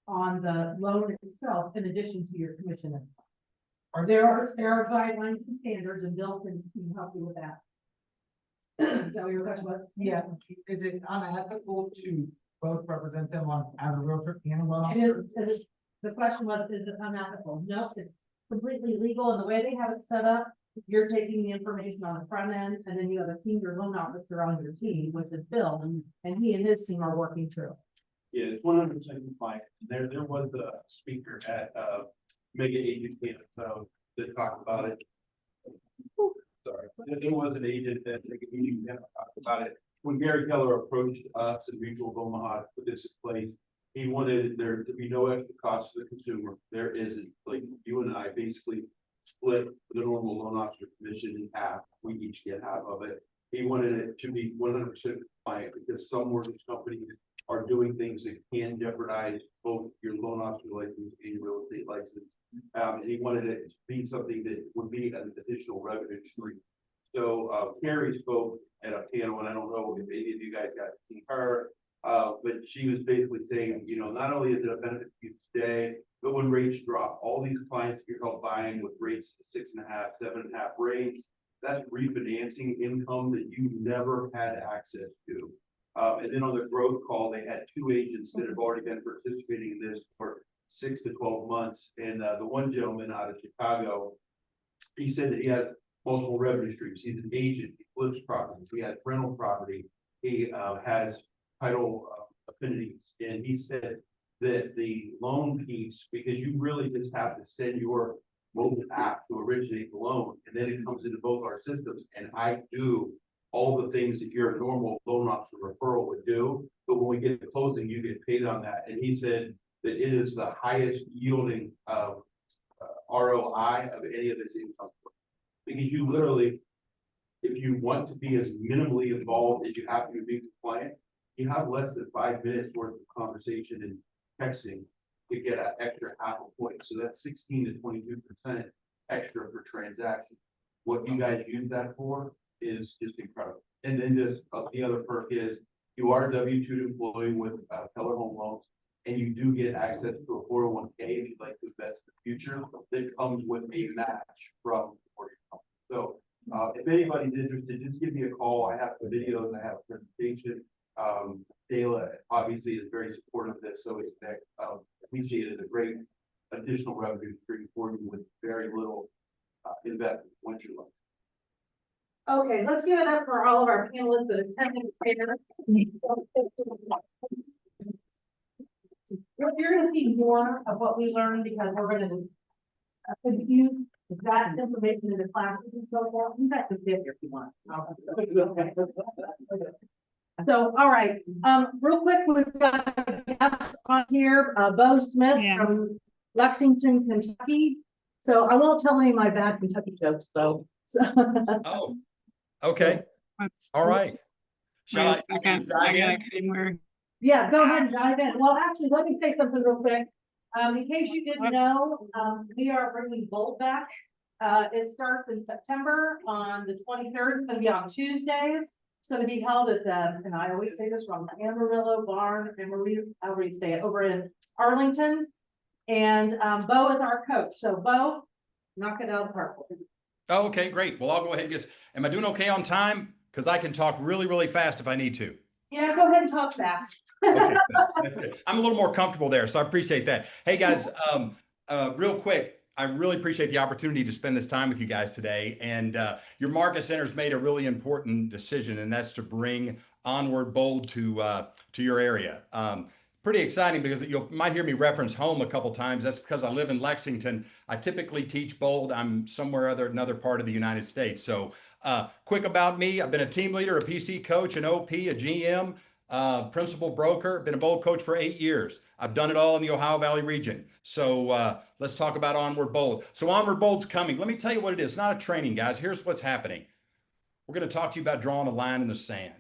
on the loan itself in addition to your commission income. There are guidelines and standards, and Bill can help you with that. Is that what your question was? Yeah, is it unethical to both represent them on as a realtor and a loan It officer? is, the question was, is it unethical? No, it's completely legal, and the way they have it set up, you're taking the information on the front end, and then you have a senior loan officer on your team, which is Bill, and he and his team are working through. Yeah, it's 100% compliant. There was a speaker at Mega Agent Camp, so that talked about it. Sorry, there was an agent that Mega Agent Camp talked about it. When Gary Keller approached us at Mutual of Omaha to put this in place, he wanted there to be no extra cost to the consumer. There isn't. Like you and I basically split the normal loan officer commission in half. We each get half of it. He wanted it to be 100% compliant because some mortgage companies are doing things that can jeopardize both your loan officer license and your real estate license. And he wanted it to be something that would be an additional revenue stream. So Carrie spoke at a panel, and I don't know if any of you guys got to see her, but she was basically saying, you know, not only is it a benefit to you today, but when rates drop, all these clients you're help buying with rates 6.5, 7.5 range, that's refinancing income that you never had access to. And then on the growth call, they had 2 agents that have already been participating in this for 6 to 12 months. And the one gentleman out of Chicago, he said that he has multiple revenue streams. He's an agent, he flips properties, he has rental property, he has title affinities. And he said that the loan piece, because you really just have to send your mobile app to originate the loan, and then it comes into both our systems, and I do all the things that your normal loan officer referral would do, but when we get to closing, you get paid on that. And he said that it is the highest yielding ROI of any of this income. Because you literally if you want to be as minimally involved as you have to be with the client, you have less than 5 minutes worth of conversation and texting to get an extra half a point. So that's 16 to 22% extra per transaction. What you guys use that for is just incredible. And then just the other perk is you are a W-2 employee with Keller Home Loans, and you do get access to a 401k if you'd like to invest in the future that comes with a match from your company. So if anybody's interested, just give me a call. I have the videos, I have a presentation. Dayla obviously is very supportive of this, so it's we see it as a great additional revenue stream for you with very little investment once you're looking. Okay, let's give it up for all of our panelists that attended here. You're gonna see more of what we learned because we're gonna confuse that information into classes and so forth. You guys can sit here if you want. So, all right, real quick, we've got guests on here, Bo Smith Yeah. from Lexington, Kentucky. So I won't tell any of my bad Kentucky jokes though. So. Oh, okay, Oops. all right. Wait Shall a I second, dive I in? gotta get in where- Yeah, go ahead and dive in. Well, actually, let me say something real quick. In case you didn't Whoops. know, we are bringing Bolt back. It starts in September on the 23rd. It's gonna be on Tuesdays. It's gonna be held at the, and I always say this wrong, the Amarillo Barn, however you say it, over in Arlington. And Bo is our coach. So Bo, knock it out of the park. Oh, okay, great. Well, I'll go ahead and get, am I doing okay on time? Because I can talk really, really fast if I need to. Yeah, go ahead and talk fast. Okay, I'm a little more comfortable there, so I appreciate that. Hey, guys, real quick, I really appreciate the opportunity to spend this time with you guys today. And your market center's made a really important decision, and that's to bring Onward Bold to your area. Pretty exciting because you might hear me reference home a couple times. That's because I live in Lexington. I typically teach Bold. I'm somewhere another part of the United States. So quick about me. I've been a team leader, a PC coach, an OP, a GM, principal broker, been a Bold coach for 8 years. I've done it all in the Ohio Valley region. So let's talk about Onward Bold. So Onward Bold's coming. Let me tell you what it is. It's not a training, guys. Here's what's happening. We're going to talk to you about drawing a line in the sand.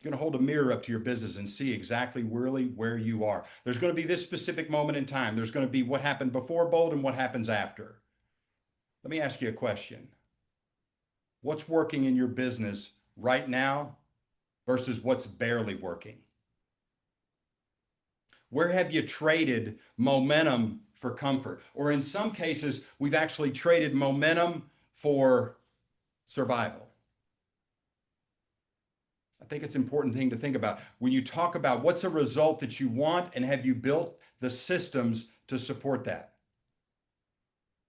You're going to hold a mirror up to your business and see exactly really where you are. There's going to be this specific moment in time. There's going to be what happened before Bold and what happens after. Let me ask you a question. What's working in your business right now versus what's barely working? Where have you traded momentum for comfort? Or in some cases, we've actually traded momentum for survival. I think it's an important thing to think about. When you talk about what's a result that you want and have you built the systems to support that?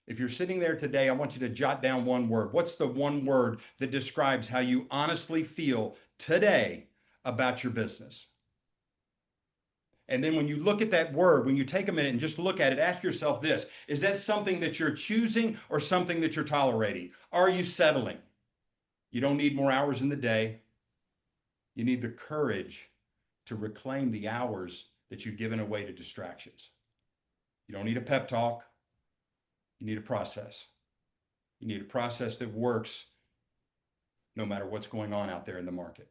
If you're sitting there today, I want you to jot down one word. What's the one word that describes how you honestly feel today about your business? And then when you look at that word, when you take a minute and just look at it, ask yourself this: is that something that you're choosing or something that you're tolerating? Are you settling? You don't need more hours in the day. You need the courage to reclaim the hours that you've given away to distractions. You don't need a pep talk. You need a process. You need a process that works no matter what's going on out there in the market.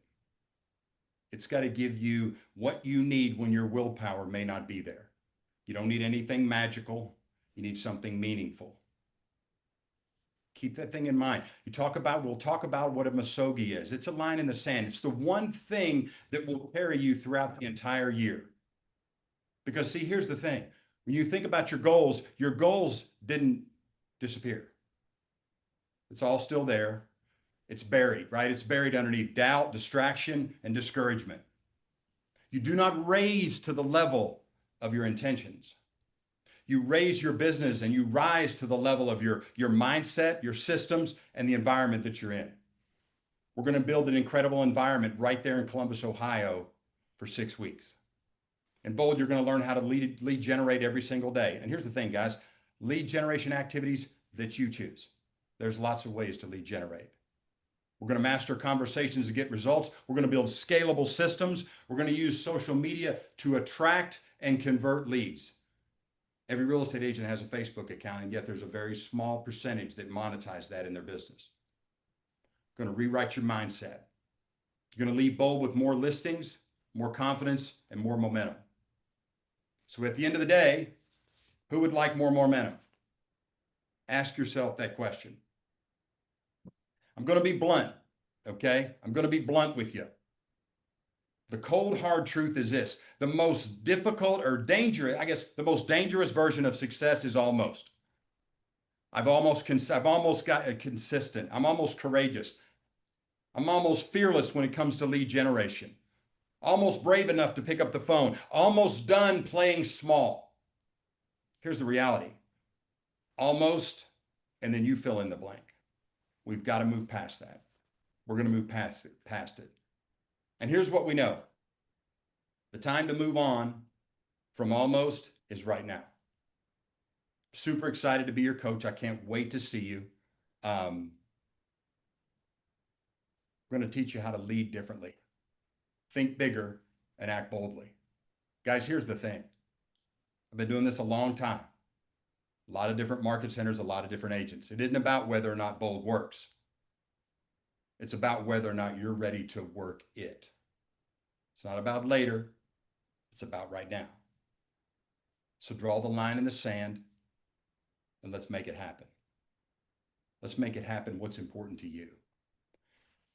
It's got to give you what you need when your willpower may not be there. You don't need anything magical. You need something meaningful. Keep that thing in mind. We'll talk about what a Misogi is. It's a line in the sand. It's the one thing that will carry you throughout the entire year. Because see, here's the thing. When you think about your goals didn't disappear. It's all still there. It's buried, right? It's buried underneath doubt, distraction, and discouragement. You do not raise to the level of your intentions. You raise your business and you rise to the level of your mindset, your systems, and the environment that you're in. We're going to build an incredible environment right there in Columbus, Ohio for 6 weeks. In Bold, you're going to learn how to lead generate every single day. And here's the thing, guys, lead generation activities that you choose. There's lots of ways to lead generate. We're going to master conversations to get results. We're going to build scalable systems. We're going to use social media to attract and convert leads. Every real estate agent has a Facebook account, and yet there's a very small percentage that monetize that in their business. Going to rewrite your mindset. You're going to leave Bold with more listings, more confidence, and more momentum. So at the end of the day, who would like more momentum? Ask yourself that question. I'm going to be blunt, okay? I'm going to be blunt with you. The cold, hard truth is this. The most difficult or dangerous, I guess, the most dangerous version of success is almost. I've almost got consistent. I'm almost courageous. I'm almost fearless when it comes to lead generation. Almost brave enough to pick up the phone. Almost done playing small. Here's the reality. Almost, and then you fill in the blank. We've got to move past that. We're going to move past it. And here's what we know. The time to move on from almost is right now. Super excited to be your coach. I can't wait to see you. I'm going to teach you how to lead differently. Think bigger and act boldly. Guys, here's the thing. I've been doing this a long time. A lot of different market centers, a lot of different agents. It isn't about whether or not Bold works. It's about whether or not you're ready to work it. It's not about later. It's about right now. So draw the line in the sand and let's make it happen. Let's make it happen. What's important to you?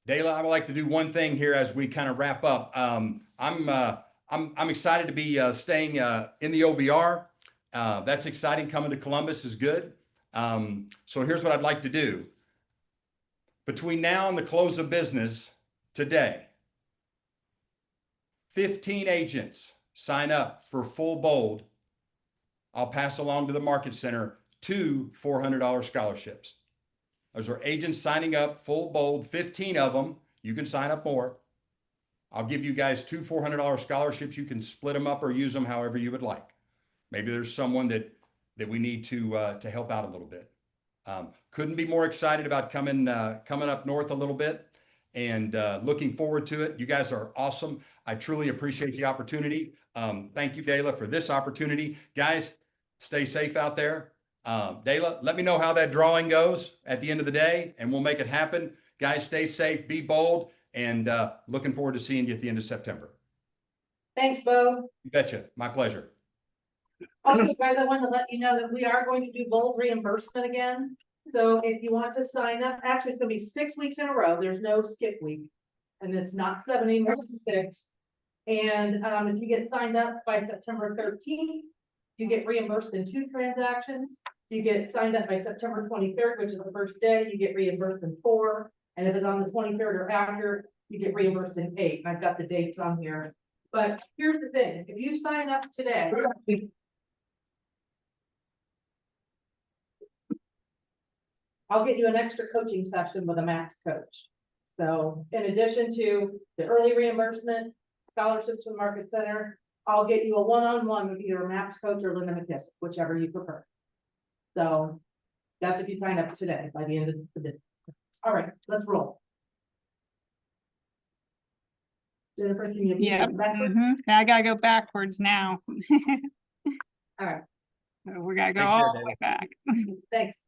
Dayla, I would like to do one thing here as we kind of wrap up. I'm excited to be staying in the OVR. That's exciting. Coming to Columbus is good. So here's what I'd like to do. Between now and the close of business today, 15 agents sign up for full Bold. I'll pass along to the Market Center 2 $400 scholarships. Those are agents signing up full Bold, 15 of them. You can sign up more. I'll give you guys 2 $400 scholarships. You can split them up or use them however you would like. Maybe there's someone that we need to help out a little bit. Couldn't be more excited about coming up north a little bit and looking forward to it. You guys are awesome. I truly appreciate the opportunity. Thank you, Dayla, for this opportunity. Guys, stay safe out there. Dayla, let me know how that drawing goes at the end of the day, and we'll make it happen. Guys, stay safe, be bold, and looking forward to seeing you at the end of September. Thanks, Bo. You betcha. My pleasure. Also, guys, I want to let you know that we are going to do Bold reimbursement again. So if you want to sign up, actually, it's gonna be 6 weeks in a row. There's no skip week. And it's not 7 anymore, it's 6. And if you get signed up by September 13th, you get reimbursed in 2 transactions. You get signed up by September 23rd, which is the first day, you get reimbursed in 4. And if it's on the 23rd or after, you get reimbursed in 8. I've got the dates on here. But here's the thing, if you sign up today, I'll get you an extra coaching session with a max coach. So in addition to the early reimbursement, scholarships from Market Center, I'll get you a one-on-one with either a max coach or Linda McKissick, whichever you prefer. So that's if you sign up today by the end of the day. All right, let's roll. Jennifer, can you? Yeah. I gotta go backwards now. All right. So we gotta go Take care, all the way Dave. back. Thanks.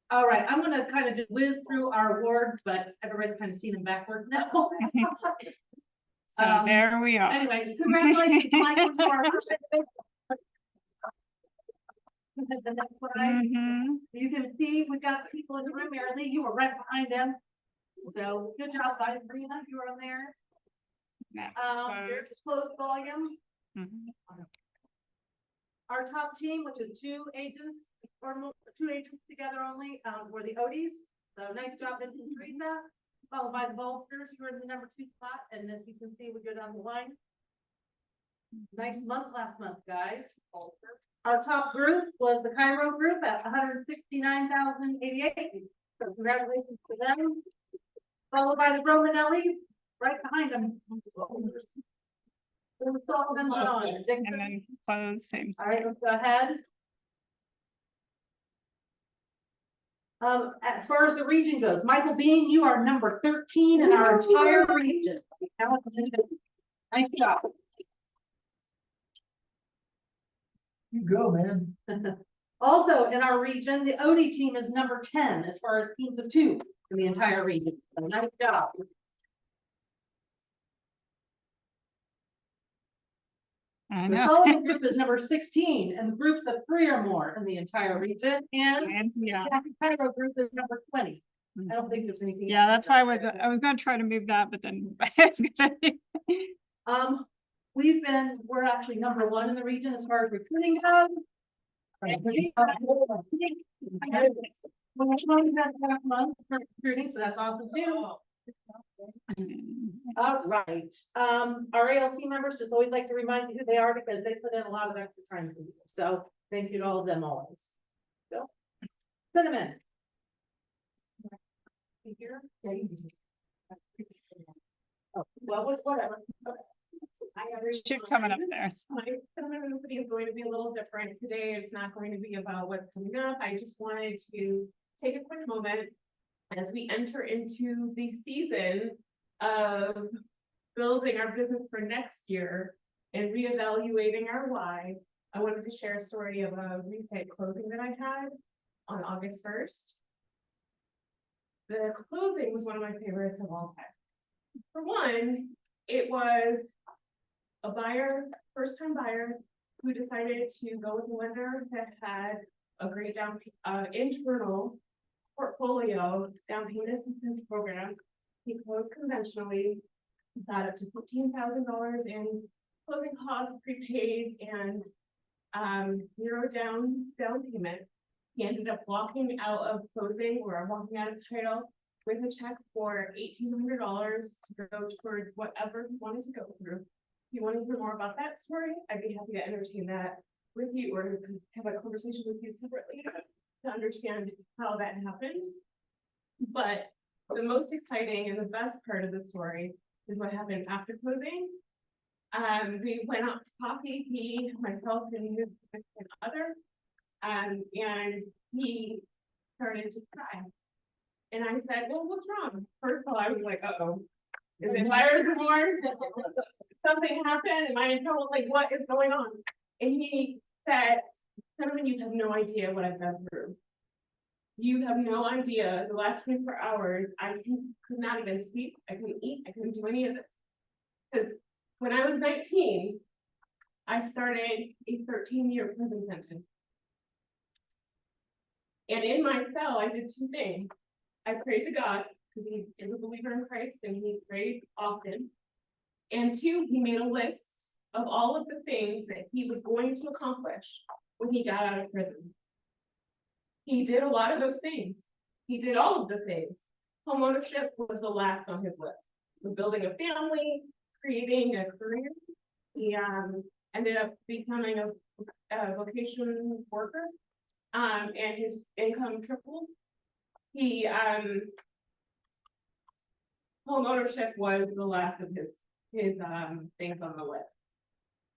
All right, I'm gonna kind of just whiz through our awards, but everybody's kind of seen them backwards now. So there we are. Anyway, congratulations, Michael, to our first. The next slide. You can see we got people in the room. Mary Lee, you were right behind them. So good job, guys. Brina, you were on there. There's closed volume. Our top team, which is 2 agents or more, 2 agents together only, were the Odies. So nice job, Vincent and Teresa. Followed by the Bolsters, you were in the number 2 spot, and as you can see, we go down the line. Nice month last month, guys. Our top group was the Cairo group at 169,088. So congratulations to them. Followed by the Romanellis, right behind them. And then close same. All right, let's go ahead. As far as the region goes, Michael Bean, you are number 13 in our entire region. Nice job. You go, man. Also, in our region, the OD team is number 10 as far as teams of 2 in the entire region. So nice job. I The know. Sullivan group is number 16 and groups of 3 or more in the entire region, and And, yeah, Jackie Cairo group is number 20. I don't think there's anything. yeah, else that's why there. I was gonna try to move that, but then it's gonna. We're actually number 1 in the region as far as recruiting goes. Last month for recruiting, so that's awesome too. All right, our ALC members just always like to remind you who they are because they put in a lot of extra time for you. So thank you to all of them always. So, Cinnamon. Here? Yeah, you can see. Oh, well, whatever. She's coming up there. My cinnamon city is going to be a little different today. It's not going to be about what's coming up. I just wanted to take a quick moment as we enter into the season of building our business for next year and reevaluating our why. I wanted to share a story of a recent closing that I had on August 1st. The closing was one of my favorites of all time. For one, it was a buyer, first-time buyer, who decided to go with a lender that had a great internal portfolio down payment assistance program. He closed conventionally, got up to $15,000 in closing costs, prepaids, and zero down payment. He ended up walking out of closing or walking out of title with a check for $1,800 to go towards whatever he wanted to go through. If you want to hear more about that story, I'd be happy to entertain that with you or have a conversation with you separately to understand how that happened. But the most exciting and the best part of the story is what happened after closing. We went out to coffee, he, myself, and his other, and he started to cry. And I said, well, what's wrong? First of all, I was like, uh-oh. Is it buyer's remorse? Something happened? Am I in trouble? Like, what is going on? And he said, Cinnamon, you have no idea what I've been through. You have no idea. The last 24 hours, I could not even sleep. I couldn't eat. I couldn't do any of this. Because when I was 19, I started a 13-year prison sentence. And in my cell, I did 2 things. I prayed to God, because he is a believer in Christ and he prayed often. And 2, he made a list of all of the things that he was going to accomplish when he got out of prison. He did a lot of those things. He did all of the things. Homeownership was the last on his list. With building a family, creating a career. He ended up becoming a vocation worker, and his income tripled. He homeownership was the last of his things on the list.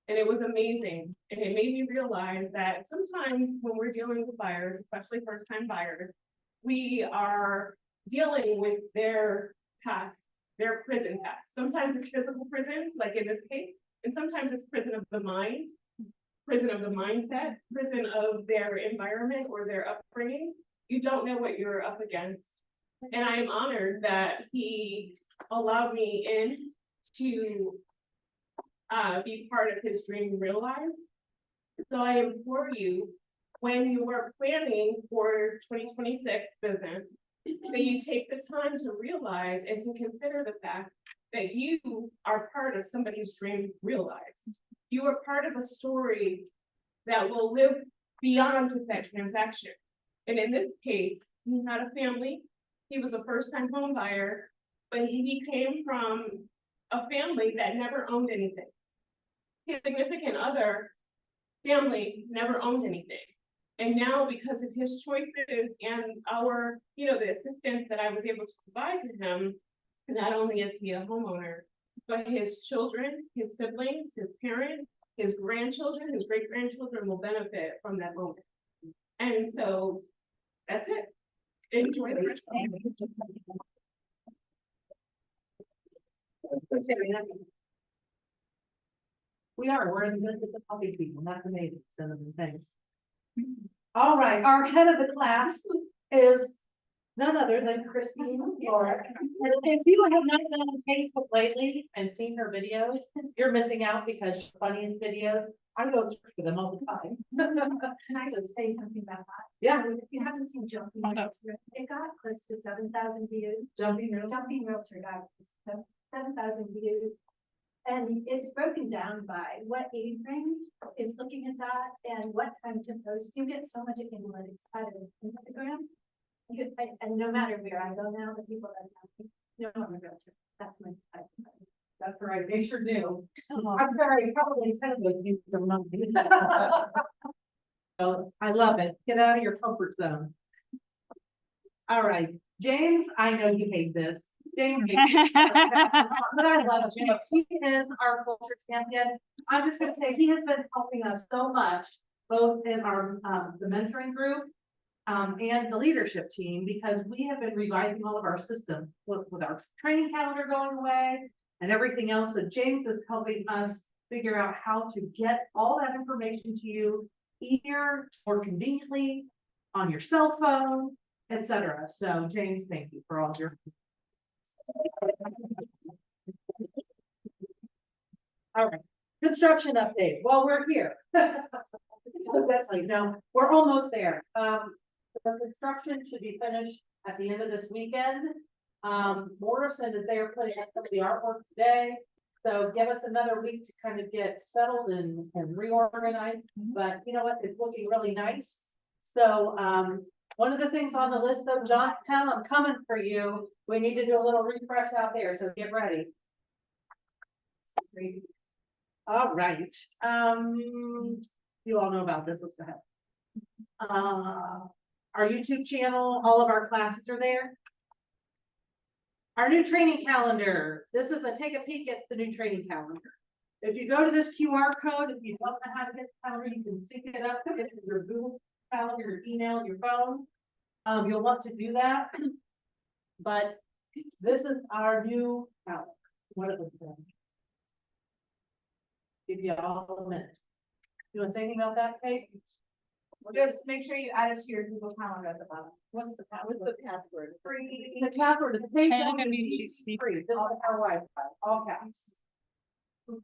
And it was amazing. And it made me realize that sometimes when we're dealing with buyers, especially first-time buyers, we are dealing with their past, their prison past. Sometimes it's physical prison, like in this case, and sometimes it's prison of the mind, prison of the mindset, prison of their environment or their upbringing. You don't know what you're up against. And I am honored that he allowed me in to be part of his dream realized. So I implore you, when you are planning for 2026 business, that you take the time to realize and to consider the fact that you are part of somebody's dream realized. You are part of a story that will live beyond just that transaction. And in this case, he had a family. He was a first-time home buyer, but he came from a family that never owned anything. His significant other family never owned anything. And now, because of his choices and our, the assistance that I was able to provide to him, not only is he a homeowner, but his children, his siblings, his parents, his grandchildren, his great-grandchildren will benefit from that moment. And so that's it. Enjoy the rest of the day. we're in the midst of the healthy people, that's amazing, some of the things. All right, our head of the class is none other than Christine Flora. And if you have not been on Facebook lately and seen her videos, you're missing out because she's funniest videos. I go through them all the time. Can I just say something about that? Yeah. So if you haven't seen Jumping Hold up. Realtor, it got close to 7,000 views. Jumping Realtor. Jumping Realtor got 7,000 views. And it's broken down by what age range is looking at that and what time to post. You get so much analytics out of Instagram. And no matter where I go now, the people that know I'm a realtor. That's my type. That's right, they sure do. I'm sorry, probably 10 of those use their money. So I love it. Get out of your comfort zone. All right, James, I know you hate this. James. hates this. But I love James. He is our culture champion. I'm just gonna say, he has been helping us so much, both in our, the mentoring group. And the leadership team, because we have been revising all of our systems with our training calendar going away and everything else. So James is helping us figure out how to get all that information to you easier or conveniently on your cell phone, etc. So James, thank you for all your. All right, construction update while we're here. So that's like, no, we're almost there. The construction should be finished at the end of this weekend. Morrison is there putting up some of the artwork today. So give us another week to kind of get settled and reorganized, but you know what, it's looking really nice. So, one of the things on the list though, Johnstown, I'm coming for you. We need to do a little refresh out there, so get ready. All right, you all know about this, let's go ahead. Our YouTube channel, all of our classes are there. Our new training calendar. This is take a peek at the new training calendar. If you go to this QR code, if you don't know how to get the calendar, you can sync it up with your Google Calendar, your email, your phone. You'll want to do that. But this is our new calendar. What it looks like. Give you all a minute. You want to say anything about that, Kate? Just make sure you add it to your Google Calendar at the bottom. What's the password? Free. The password is KWGC. free. This is our Wi-Fi, all caps. Free.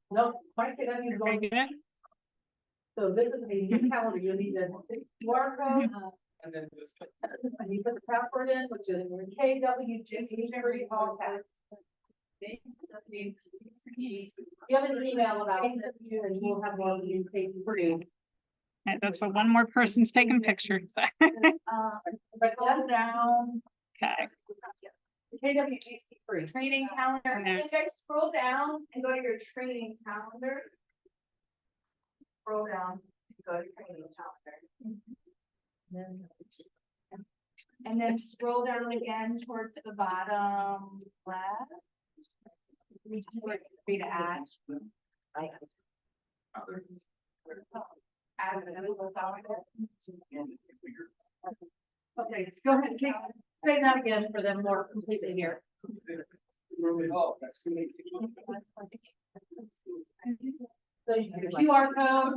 No, Mike, it doesn't go. So this is a new calendar, you need a QR code, And then just. and you put the password in, which is KWGC, all caps. You have an email about it, and we'll have one of you paid for you. Okay, that's what one more person's taking pictures. But go down, Okay, KWGC free. Training calendar. Yeah. You guys scroll down and go to your training calendar. Scroll down, and go to training calendar. And then scroll down again towards the bottom left. Free to add. Add the Google Calendar. Okay, go ahead, Kate, say that again for them more completely here. So you get a QR code,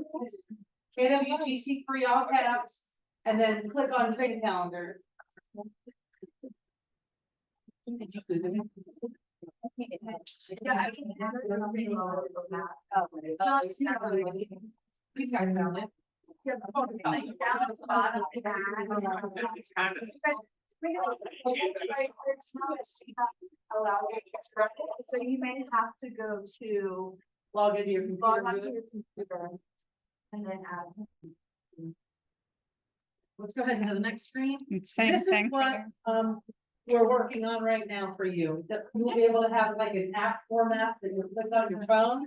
KWGC free all caps, and then click on training calendar. These guys found it. Like down at the bottom. So you may have to go to Log into your log computer. onto your computer. And then add. Let's go ahead and go to the next screen. it's same This is thing. what, we're working on right now for you, that you'll be able to have like an app format that you click on your phone.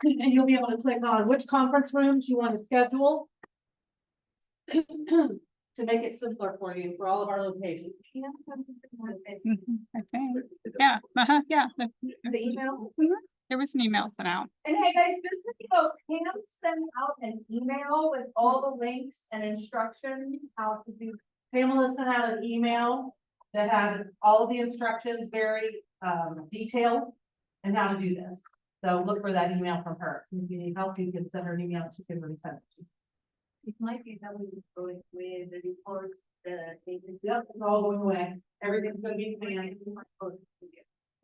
And you'll be able to click on which conference rooms you want to schedule. To make it simpler for you, for all of our locations. Mhm, okay. Yeah, yeah. The email. There was an email sent out. And hey guys, just so you know, Pam sent out an email with all the links and instructions how to do. Pamela sent out an email that had all of the instructions very detailed. and how to do this. So look for that email from her. If you need help, you can send her an email, she can resend it to you. It might be that we going with the reports, the. Yep, it's all going away. Everything's gonna be command.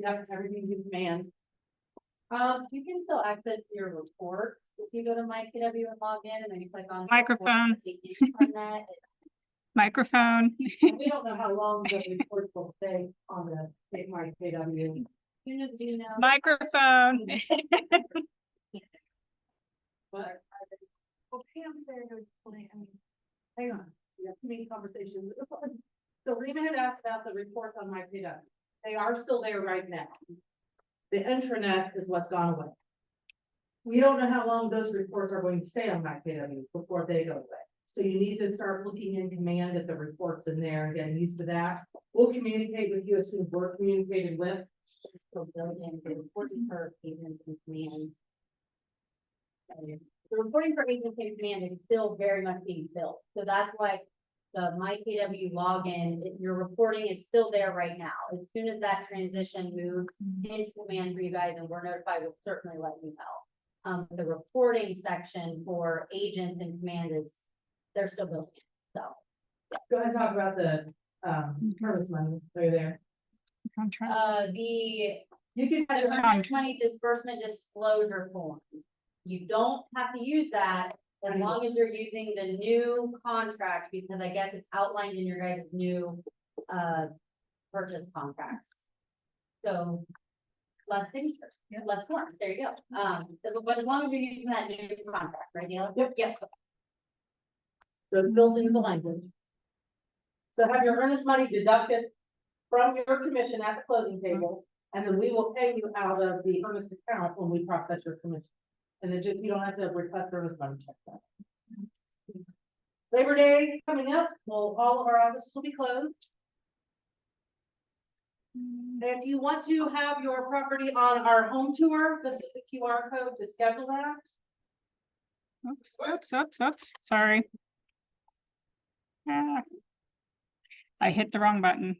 Yep, everything's in command. You can still access your reports if you go to MyKW and log in and then you click on. Microphone. From that, Microphone. We don't know how long the report will stay on the State My KW. you just do know. Microphone. But. Well, Pam said it was funny, I mean, hang on, we have too many conversations. So Raymond had asked about the reports on my KW. They are still there right now. The intranet is what's gone away. We don't know how long those reports are going to stay on my KW before they go away. So you need to start looking in command at the reports in there and getting used to that. We'll communicate with you as soon as we're communicated with. So build in the reporting for agents and command. The reporting for agents and command is still very much being built, so that's why the MyKW login, your reporting is still there right now. As soon as that transition moves into command for you guys and we're notified, we'll certainly let you know. The reporting section for agents and command is, they're still building it, so. Go ahead and talk about the, permits money, right there. Contract. You can have your earnest money disbursement disclosure form. You don't have to use that as long as you're using the new contract, because I guess it's outlined in your guys' new, purchase contracts. So, less signatures, less forms, there you go. But as long as you're using that new contract, right, Dale? Yep. So it's built into the language. So have your earnest money deducted from your commission at the closing table, and then we will pay you out of the earnest account when we process your commission. And then just, you don't have to request earnest money check that. Labor Day coming up, well, all of our offices will be closed. If you want to have your property on our home tour, this is the QR code to schedule that. Oops, sorry. I hit the wrong button.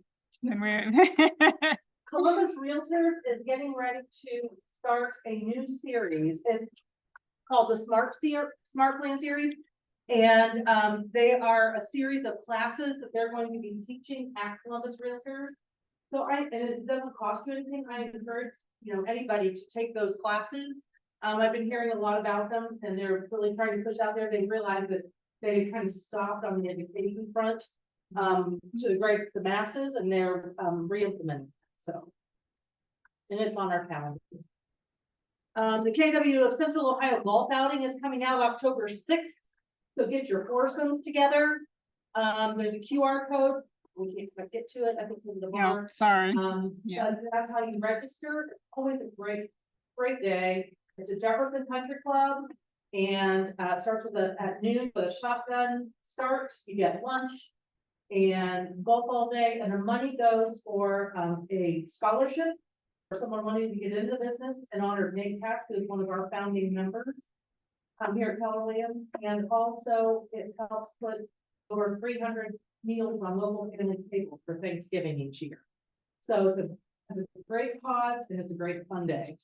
Columbus Realtors is getting ready to start a new series. It's called the Smart Plan Series. And they are a series of classes that they're going to be teaching at Columbus Realtors. So and it doesn't cost you anything. I encourage, anybody to take those classes. I've been hearing a lot about them and they're really trying to push out there. They realize that they kind of stopped on the education front to the masses, and they're re-implementing. So, and it's on our calendar. The KW of Central Ohio Golf Outing is coming out October 6th. So get your foursomes together. There's a QR code. We can't get to it. I think this is the Yeah, bar. sorry. But that's how you register. It's always a great day. It's a Jefferson Country Club, and starts at noon with a shotgun start. You get lunch and golf all day, and the money goes for a scholarship for someone wanting to get into business, and honor Nate Cap, who's one of our founding members here at Keller Williams, and also it helps put over 300 meals on local family tables for Thanksgiving each year. So it's a great cause, and it's a great fun day.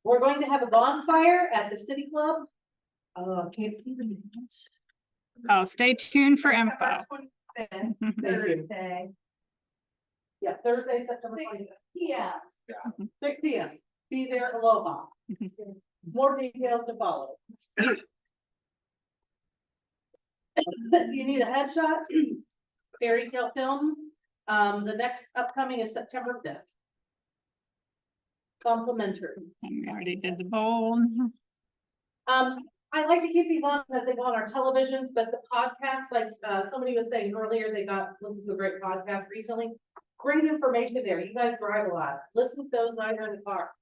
We're going to have a bonfire at the City Club. Can't see the names. Oh, stay tuned for info. Thursday. Yeah, Thursday, September 25th. Yeah. 6 p.m. Be there, aloha. More details to follow. You need a headshot. Fairy Tale Films. The next upcoming is September 5th. Complimentary. And we already did the bold. I like to keep these on because they go on our televisions, but the podcast, like somebody was saying earlier, they listened to a great podcast recently. Great information there. You guys drive a lot. Listen to those while you're in the car.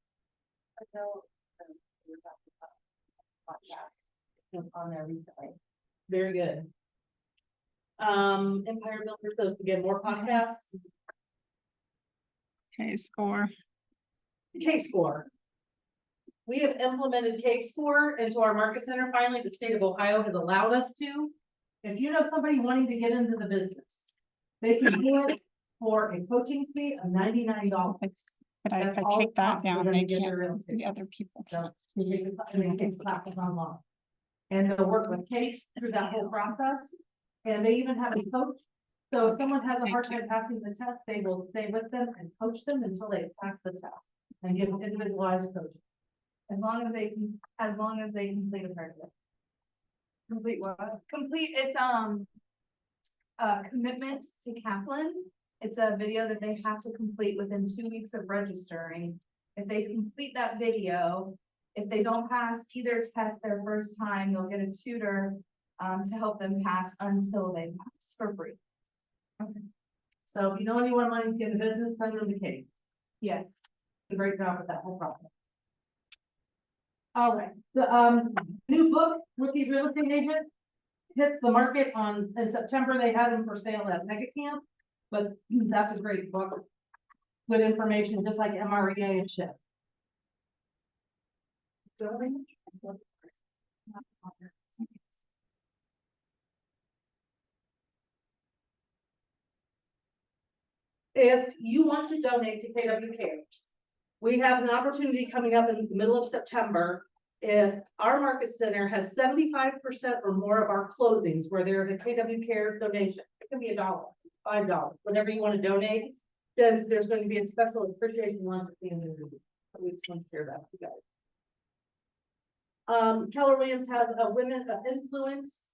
On there recently. Very good. Empire Builders, so again, more podcasts. Okay, score. K-Score. We have implemented K-Score into our market center. Finally, the state of Ohio has allowed us to. If you know somebody wanting to get into the business, they can do it for a coaching fee of $99. Could I, That's if I all take it that costs for down, them they to get can't, their real estate the other license. people So can't. they take classes online. And they'll work with Kate through that whole process. And they even have a coach. So if someone has a hard time passing the test, they will stay with them and coach them until they pass the test and give individualized coaching. As long as they complete a part of it. Complete what? Complete, it's, commitment to Kaplan. It's a video that they have to complete within 2 weeks of registering. If they complete that video, if they don't pass either test their first time, they'll get a tutor to help them pass until they pass for free. So if you know anyone wanting to get a business, send them to Kate. Yes. A great job with that whole process. All right, the new book, Rookie Real Estate Agent, hits the market in September. They had them for sale at Mega Camp, but that's a great book. Good information, just like MREA and shit. If you want to donate to KW Cares, we have an opportunity coming up in the middle of September. If our market center has 75% or more of our closings where there's a KW Cares donation, it can be $1, $5, whatever you want to donate, then there's going to be a special appreciation lunch at the end of the week. We just want to share that with you guys. Keller Williams has a Women of Influence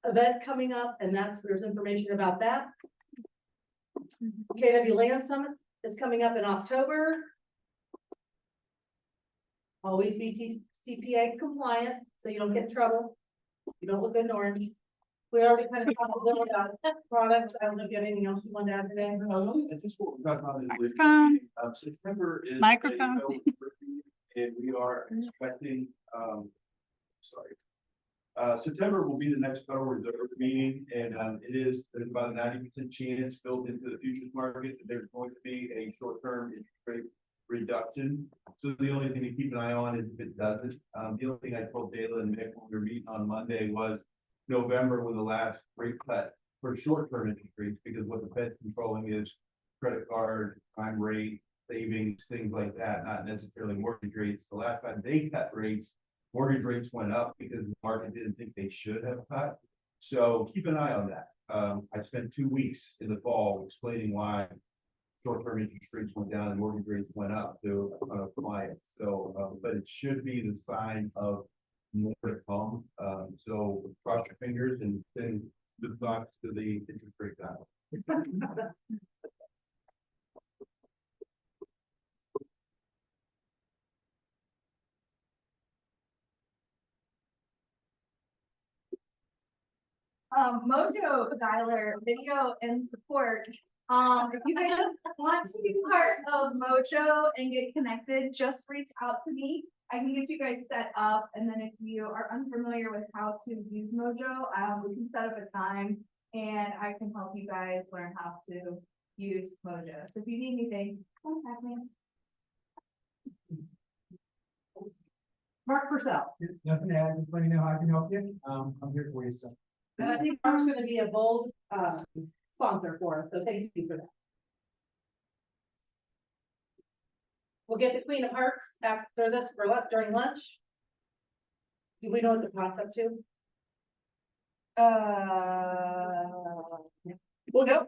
event coming up, and there's information about that. KW Land Summit is coming up in October. Always be CPA compliant, so you don't get in trouble. You don't look good in orange. We already kind of talked a little about products. I don't know if you have anything else you want to add today. I just what we're talking about is Microphone. September is. Microphone. And we are expecting, September will be the next Federal Reserve meeting, and there's about a 90% chance built into the futures market that there's going to be a short-term interest rate reduction. So the only thing to keep an eye on is if it doesn't. The only thing I told Dayla and Mick when we were meeting on Monday was November was the last rate cut for short-term interest rates, because what the Fed's controlling is credit card, prime rate, savings, things like that, not necessarily mortgage rates. The last time they cut rates, mortgage rates went up because the market didn't think they should have cut. So keep an eye on that. I spent 2 weeks in the fall explaining why short-term interest rates went down and mortgage rates went up to clients. So, but it should be the sign of more to come. So cross your fingers and send the thoughts to the interest rate guy. Mojo Dialer video and support. If you guys want to be part of Mojo and get connected, just reach out to me. I can get you guys set up, and then if you are unfamiliar with how to use Mojo, we can set up a time and I can help you guys learn how to use Mojo. So if you need anything, contact me. Mark Purcell. Nothing to add, just let me know how I can help you. I'm here for you, so. And I think Mark's gonna be a bold sponsor for us, so thank you for that. We'll get the Queen of Hearts after this during lunch. Do we know what the concept to? We'll go.